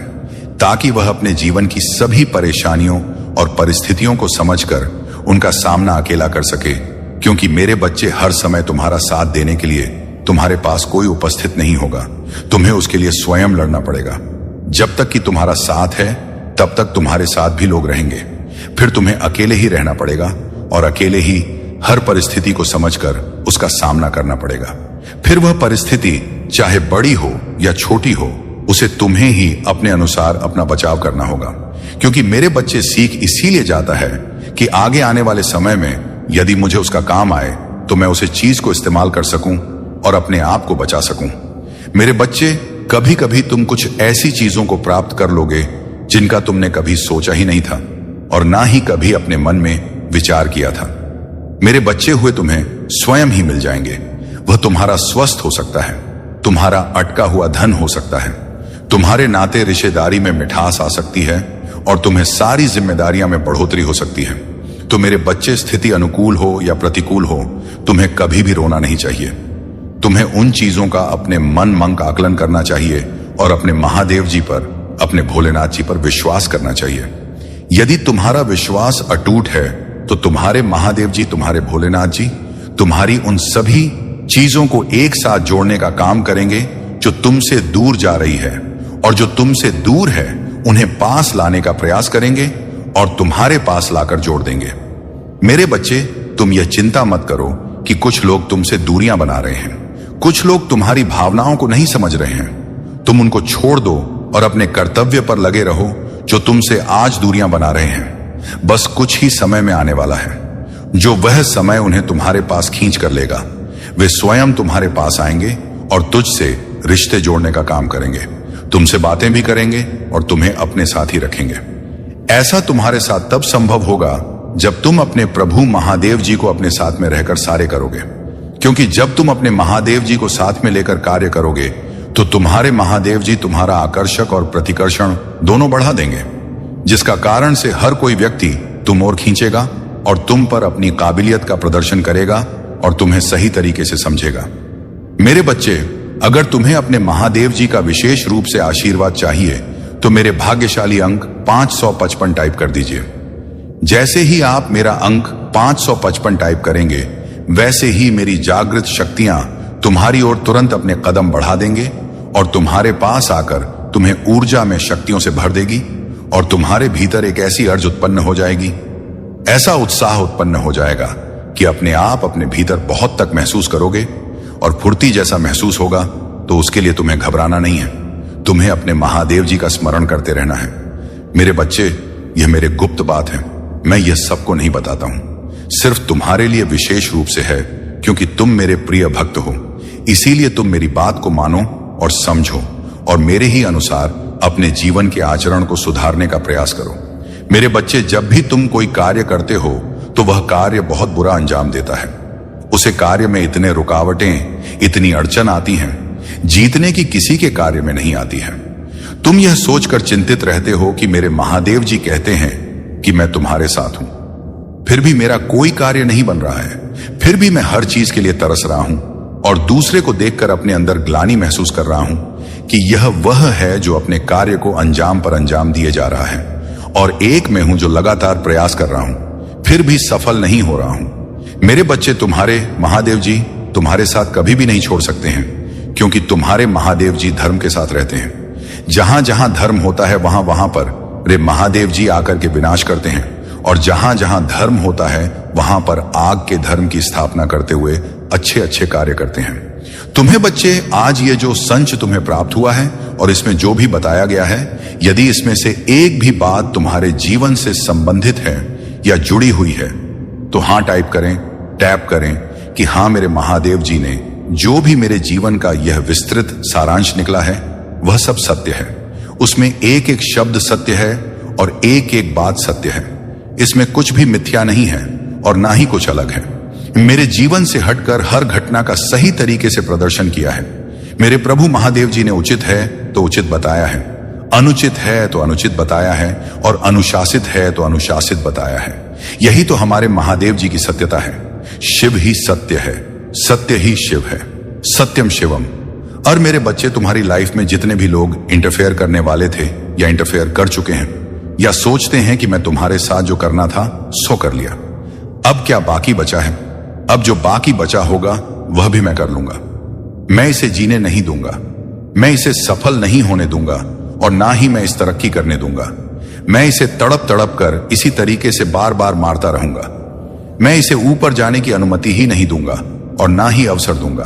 ताकि वह अपने जीवन की सभी परेशानियों और परिस्थितियों को समझकर उनका सामना अकेला कर सके। क्योंकि मेरे बच्चे, हर समय तुम्हारा साथ देने के लिए तुम्हारे पास कोई उपस्थित नहीं होगा। तुम्हें उसके लिए स्वयं लड़ना पड़ेगा। जब तक कि तुम्हारा साथ है तब तक तुम्हारे साथ भी लोग रहेंगे। फिर तुम्हें अकेले ही रहना पड़ेगा और अकेले ही हर परिस्थिति को समझकर उसका सामना करना पड़ेगा। फिर वह परिस्थिति चाहे बड़ी हो या छोटी हो, उसे तुम्हें ही अपने अनुसार अपना बचाव करना होगा। क्योंकि मेरे बच्चे, सीख इसीलिए जाता है कि आगे आने वाले समय में यदि मुझे उसका काम आए तो मैं उसे चीज को इस्तेमाल कर सकूं और अपने आप को बचा सकूं। मेरे बच्चे, कभी कभी तुम कुछ ऐसी चीजों को प्राप्त कर लोगे जिनका तुमने कभी सोचा ही नहीं था और ना ही कभी अपने मन में विचार किया था। मेरे बच्चे हुए तुम्हें स्वयं ही मिल जाएंगे। वह तुम्हारा स्वस्थ हो सकता है, तुम्हारा अटका हुआ धन हो सकता है, तुम्हारे नाते रिश्तेदारी में मिठास आ सकती है और तुम्हें सारी जिम्मेदारियां में बढ़ोतरी हो सकती है। तो मेरे बच्चे, स्थिति अनुकूल हो या प्रतिकूल हो, तुम्हें कभी भी रोना नहीं चाहिए। तुम्हें उन चीजों का अपने मन का आकलन करना चाहिए और अपने महादेव जी पर, अपने भोलेनाथ जी पर विश्वास करना चाहिए। यदि तुम्हारा विश्वास अटूट है तो तुम्हारे महादेव जी, तुम्हारे भोलेनाथ जी तुम्हारी उन सभी चीजों को एक साथ जोड़ने का काम करेंगे जो तुमसे दूर जा रही है, और जो तुमसे दूर है उन्हें पास लाने का प्रयास करेंगे और तुम्हारे पास लाकर जोड़ देंगे। मेरे बच्चे, तुम यह चिंता मत करो कि कुछ लोग तुमसे दूरियां बना रहे हैं, कुछ लोग तुम्हारी भावनाओं को नहीं समझ रहे हैं। तुम उनको छोड़ दो और अपने कर्तव्य पर लगे रहो जो तुमसे आज दूरियां बना रहे हैं। बस कुछ ही समय में आने वाला है जो वह समय उन्हें तुम्हारे पास खींच कर लेगा। वे स्वयं तुम्हारे पास आएंगे और तुझसे रिश्ते जोड़ने का काम करेंगे, तुमसे बातें भी करेंगे और तुम्हें अपने साथ ही रखेंगे। ऐसा तुम्हारे साथ तब संभव होगा जब तुम अपने प्रभु महादेव जी को अपने साथ में रहकर कार्य करोगे। क्योंकि जब तुम अपने महादेव जी को साथ में लेकर कार्य करोगे तो तुम्हारे महादेव जी तुम्हारा आकर्षक और प्रतिकर्षण दोनों बढ़ा देंगे, जिसका कारण से हर कोई व्यक्ति तुम ओर खींचेगा और तुम पर अपनी काबिलियत का प्रदर्शन करेगा और तुम्हें सही तरीके से समझेगा। मेरे बच्चे, अगर तुम्हें अपने महादेव जी का विशेष रूप से आशीर्वाद चाहिए तो मेरे भाग्यशाली अंक 555 टाइप कर दीजिए। जैसे ही आप मेरा अंक 555 टाइप करेंगे, वैसे ही मेरी जागृत शक्तियां तुम्हारी ओर तुरंत अपने कदम बढ़ा देंगे और तुम्हारे पास आकर तुम्हें ऊर्जा में शक्तियों से भर देगी और तुम्हारे भीतर एक ऐसी अर्ज उत्पन्न हो जाएगी, ऐसा उत्साह उत्पन्न हो जाएगा कि अपने आप अपने भीतर बहुत तक महसूस करोगे और फुर्ती जैसा महसूस होगा। तो उसके लिए तुम्हें घबराना नहीं है, तुम्हें अपने महादेव जी का स्मरण करते रहना है। मेरे बच्चे, यह मेरे गुप्त बात है, मैं यह सबको नहीं बताता हूं, सिर्फ तुम्हारे लिए विशेष रूप से है क्योंकि तुम मेरे प्रिय भक्त हो। इसीलिए तुम मेरी बात को मानो और समझो और मेरे ही अनुसार अपने जीवन के आचरण को सुधारने का प्रयास करो। मेरे बच्चे, जब भी तुम कोई कार्य करते हो तो वह कार्य बहुत बुरा अंजाम देता है। उसे कार्य में इतने रुकावटें, इतनी अड़चन आती हैं, जीतने की किसी के कार्य में नहीं आती है। तुम यह सोचकर चिंतित रहते हो कि मेरे महादेव जी कहते हैं कि मैं तुम्हारे साथ हूं, फिर भी मेरा कोई कार्य नहीं बन रहा है, फिर भी मैं हर चीज के लिए तरस रहा हूं और दूसरे को देखकर अपने अंदर ग्लानि महसूस कर रहा हूं कि यह वह है जो अपने कार्य को अंजाम पर अंजाम दिए जा रहा है और एक मैं हूं जो लगातार प्रयास कर रहा हूं, फिर भी सफल नहीं हो रहा हूं। मेरे बच्चे, तुम्हारे महादेव जी तुम्हारे साथ कभी भी नहीं छोड़ सकते हैं क्योंकि तुम्हारे महादेव जी धर्म के साथ रहते हैं। जहां जहां धर्म होता है वहां वहां पर रे महादेव जी आकर के विनाश करते हैं और जहां जहां धर्म होता है वहां पर आग के धर्म की स्थापना करते हुए अच्छे अच्छे कार्य करते हैं। तुम्हें बच्चे, आज ये जो संच तुम्हें प्राप्त हुआ है और इसमें जो भी बताया गया है, यदि इसमें से एक भी बात तुम्हारे जीवन से संबंधित है या जुड़ी हुई है तो हां टाइप करें, टैप करें कि हां, मेरे महादेव जी ने जो भी मेरे जीवन का यह विस्तृत सारांश निकला है वह सब सत्य है। उसमें एक एक शब्द सत्य है और एक एक बात सत्य है। इसमें कुछ भी मिथ्या नहीं है और ना ही कुछ अलग है। मेरे जीवन से हटकर हर घटना का सही तरीके से प्रदर्शन किया है। मेरे प्रभु महादेव जी ने उचित है तो उचित बताया है, अनुचित है तो अनुचित बताया है और अनुशासित है तो अनुशासित बताया है। यही तो हमारे महादेव जी की सत्यता है। शिव ही सत्य है, सत्य ही शिव है, सत्यम शिवम। और मेरे बच्चे, तुम्हारी लाइफ में जितने भी लोग इंटरफेयर करने वाले थे या इंटरफेयर कर चुके हैं या सोचते हैं कि मैं तुम्हारे साथ जो करना था सो कर लिया, अब क्या बाकी बचा है? अब जो बाकी बचा होगा वह भी मैं कर लूंगा। मैं इसे जीने नहीं दूंगा, मैं इसे सफल नहीं होने दूंगा और ना ही मैं इस तरक्की करने दूंगा। मैं इसे तड़प तड़प कर इसी तरीके से बार बार मारता रहूंगा। मैं इसे ऊपर जाने की अनुमति ही नहीं दूंगा और ना ही अवसर दूंगा।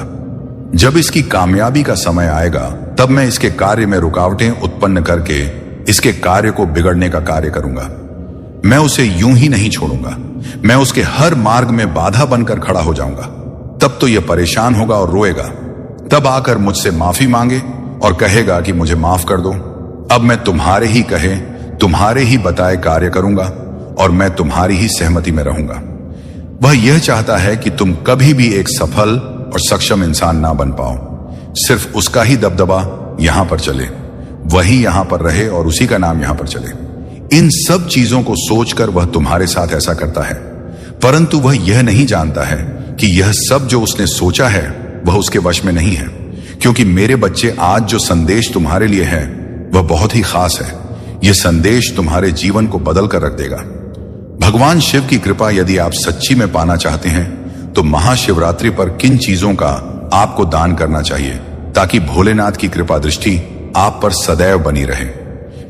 जब इसकी कामयाबी का समय आएगा तब मैं इसके कार्य में रुकावटें उत्पन्न करके इसके कार्य को बिगड़ने का कार्य करूंगा। मैं उसे यूं ही नहीं छोड़ूंगा, मैं उसके हर मार्ग में बाधा बनकर खड़ा हो जाऊंगा। तब तो यह परेशान होगा और रोएगा, तब आकर मुझसे माफी मांगे और कहेगा कि मुझे माफ कर दो। अब मैं तुम्हारे ही कहे, तुम्हारे ही बताए कार्य करूंगा और मैं तुम्हारी ही सहमति में रहूंगा। वह यह चाहता है कि तुम कभी भी एक सफल और सक्षम इंसान ना बन पाओ। सिर्फ उसका ही दबदबा यहां पर चले, वही यहां पर रहे और उसी का नाम यहां पर चले। इन सब चीजों को सोचकर वह तुम्हारे साथ ऐसा करता है, परंतु वह यह नहीं जानता है कि यह सब जो उसने सोचा है वह उसके वश में नहीं है। क्योंकि मेरे बच्चे, आज जो संदेश तुम्हारे लिए है वह बहुत ही खास है। यह संदेश तुम्हारे जीवन को बदल कर रख देगा। भगवान शिव की कृपा यदि आप सच्ची में पाना चाहते हैं तो महाशिवरात्रि पर किन चीजों का आपको दान करना चाहिए ताकि भोलेनाथ की कृपा दृष्टि आप पर सदैव बनी रहे।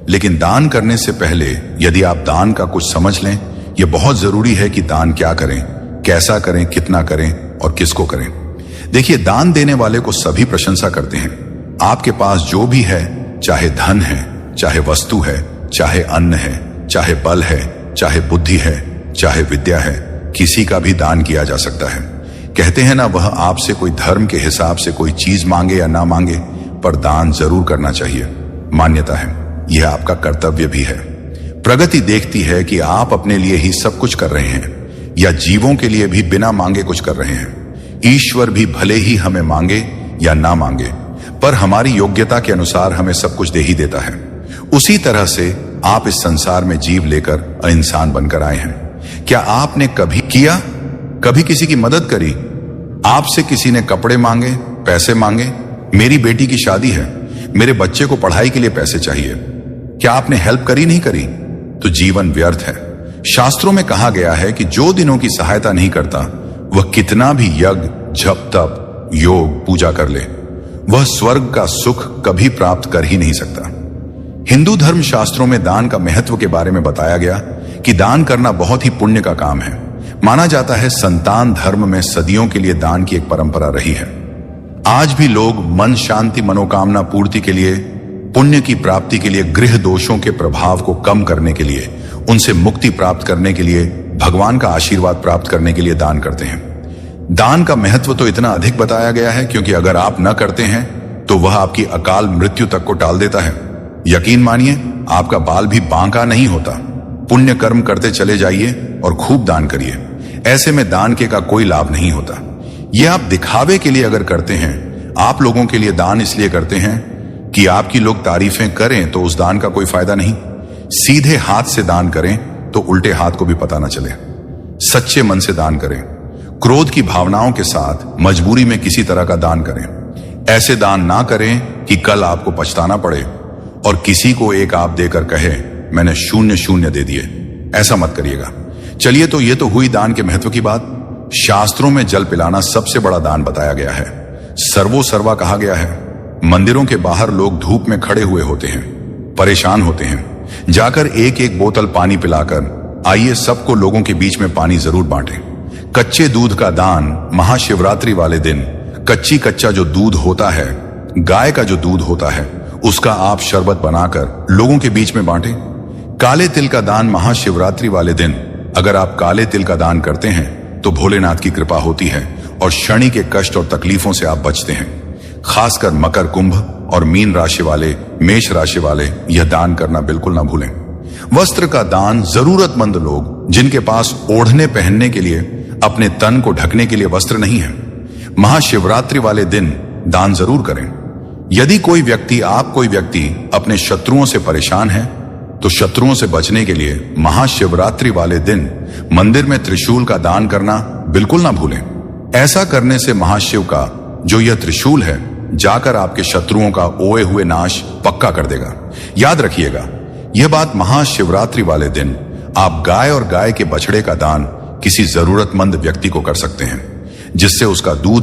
लेकिन दान करने से पहले यदि आप दान का कुछ समझ लें, यह बहुत जरूरी है कि दान क्या करें, कैसा करें, कितना करें और किसको करें। देखिए, दान देने वाले को सभी प्रशंसा करते हैं। आपके पास जो भी है, चाहे धन है, चाहे वस्तु है, चाहे अन्न है, चाहे बल है, चाहे बुद्धि है, चाहे विद्या है, किसी का भी दान किया जा सकता है। कहते हैं ना, वह आपसे कोई धर्म के हिसाब से कोई चीज मांगे या ना मांगे, पर दान जरूर करना चाहिए। मान्यता है, यह आपका कर्तव्य भी है। प्रगति देखती है कि आप अपने लिए ही सब कुछ कर रहे हैं या जीवों के लिए भी बिना मांगे कुछ कर रहे हैं। ईश्वर भी भले ही हमें मांगे या ना मांगे, पर हमारी योग्यता के अनुसार हमें सब कुछ दे ही देता है। उसी तरह से आप इस संसार में जीव लेकर इंसान बनकर आए हैं। क्या आपने कभी किया, कभी किसी की मदद करी? आपसे किसी ने कपड़े मांगे, पैसे मांगे? मेरी बेटी की शादी है, मेरे बच्चे को पढ़ाई के लिए पैसे चाहिए, क्या आपने हेल्प करी? नहीं करी तो जीवन व्यर्थ है। शास्त्रों में कहा गया है कि जो दिनों की सहायता नहीं करता वह कितना भी यज्ञ, जप, तप, योग, पूजा कर ले, वह स्वर्ग का सुख कभी प्राप्त कर ही नहीं सकता। हिंदू धर्म शास्त्रों में दान का महत्व के बारे में बताया गया कि दान करना बहुत ही पुण्य का काम है। माना जाता है संतान धर्म में सदियों के लिए दान की एक परंपरा रही है। आज भी लोग मन शांति, मनोकामना पूर्ति के लिए, पुण्य की प्राप्ति के लिए, गृह दोषों के प्रभाव को कम करने के लिए, उनसे मुक्ति प्राप्त करने के लिए, भगवान का आशीर्वाद प्राप्त करने के लिए दान करते हैं। दान का महत्व तो इतना अधिक बताया गया है क्योंकि अगर आप न करते हैं तो वह आपकी अकाल मृत्यु तक को टाल देता है। यकीन मानिए, आपका बाल भी बांका नहीं होता। पुण्य कर्म करते चले जाइए और खूब दान करिए। ऐसे में दान के का कोई लाभ नहीं होता। यह आप दिखावे के लिए अगर करते हैं, आप लोगों के लिए दान इसलिए करते हैं कि आपकी लोग तारीफें करें, तो उस दान का कोई फायदा नहीं। सीधे हाथ से दान करें तो उल्टे हाथ को भी पता न चले। सच्चे मन से दान करें, क्रोध की भावनाओं के साथ मजबूरी में किसी तरह का दान करें। ऐसे दान ना करें कि कल आपको पछताना पड़े और किसी को एक आप देकर कहे मैंने 0-0 दे दिए। ऐसा मत करिएगा। चलिए, तो ये तो हुई दान के महत्व की बात। शास्त्रों में जल पिलाना सबसे बड़ा दान बताया गया है। सर्वो सर्वा कहा गया है। मंदिरों के बाहर लोग धूप में खड़े हुए होते हैं, परेशान होते हैं। जाकर एक एक बोतल पानी पिलाकर आइए सबको लोगों के बीच में पानी जरूर बांटें। कच्चे दूध का दान महाशिवरात्रि वाले दिन, कच्चा जो दूध होता है, गाय का जो दूध होता है, उसका आप शरबत बनाकर लोगों के बीच में बांटें। काले तिल का दान महाशिवरात्रि वाले दिन अगर आप काले तिल का दान करते हैं तो भोलेनाथ की कृपा होती है और शनि के कष्ट और तकलीफों से आप बचते हैं। खासकर मकर, कुंभ और मीन राशि वाले, मेष राशि वाले यह दान करना बिल्कुल ना भूलें। वस्त्र का दान जरूरतमंद लोग जिनके पास ओढ़ने पहनने के लिए, अपने तन को ढकने के लिए वस्त्र नहीं है, महाशिवरात्रि वाले दिन दान जरूर करें। यदि कोई व्यक्ति अपने शत्रुओं से परेशान है तो शत्रुओं से बचने के लिए महाशिवरात्रि वाले दिन मंदिर में त्रिशूल का दान करना बिल्कुल ना भूलें। ऐसा करने से महाशिव का जो यह त्रिशूल है जाकर आपके शत्रुओं का ओए हुए नाश पक्का कर देगा। याद रखिएगा, यह बात महाशिवरात्रि वाले दिन आप गाय और गाय के बछड़े का दान किसी जरूरतमंद व्यक्ति को कर सकते हैं, जिससे उसका दूध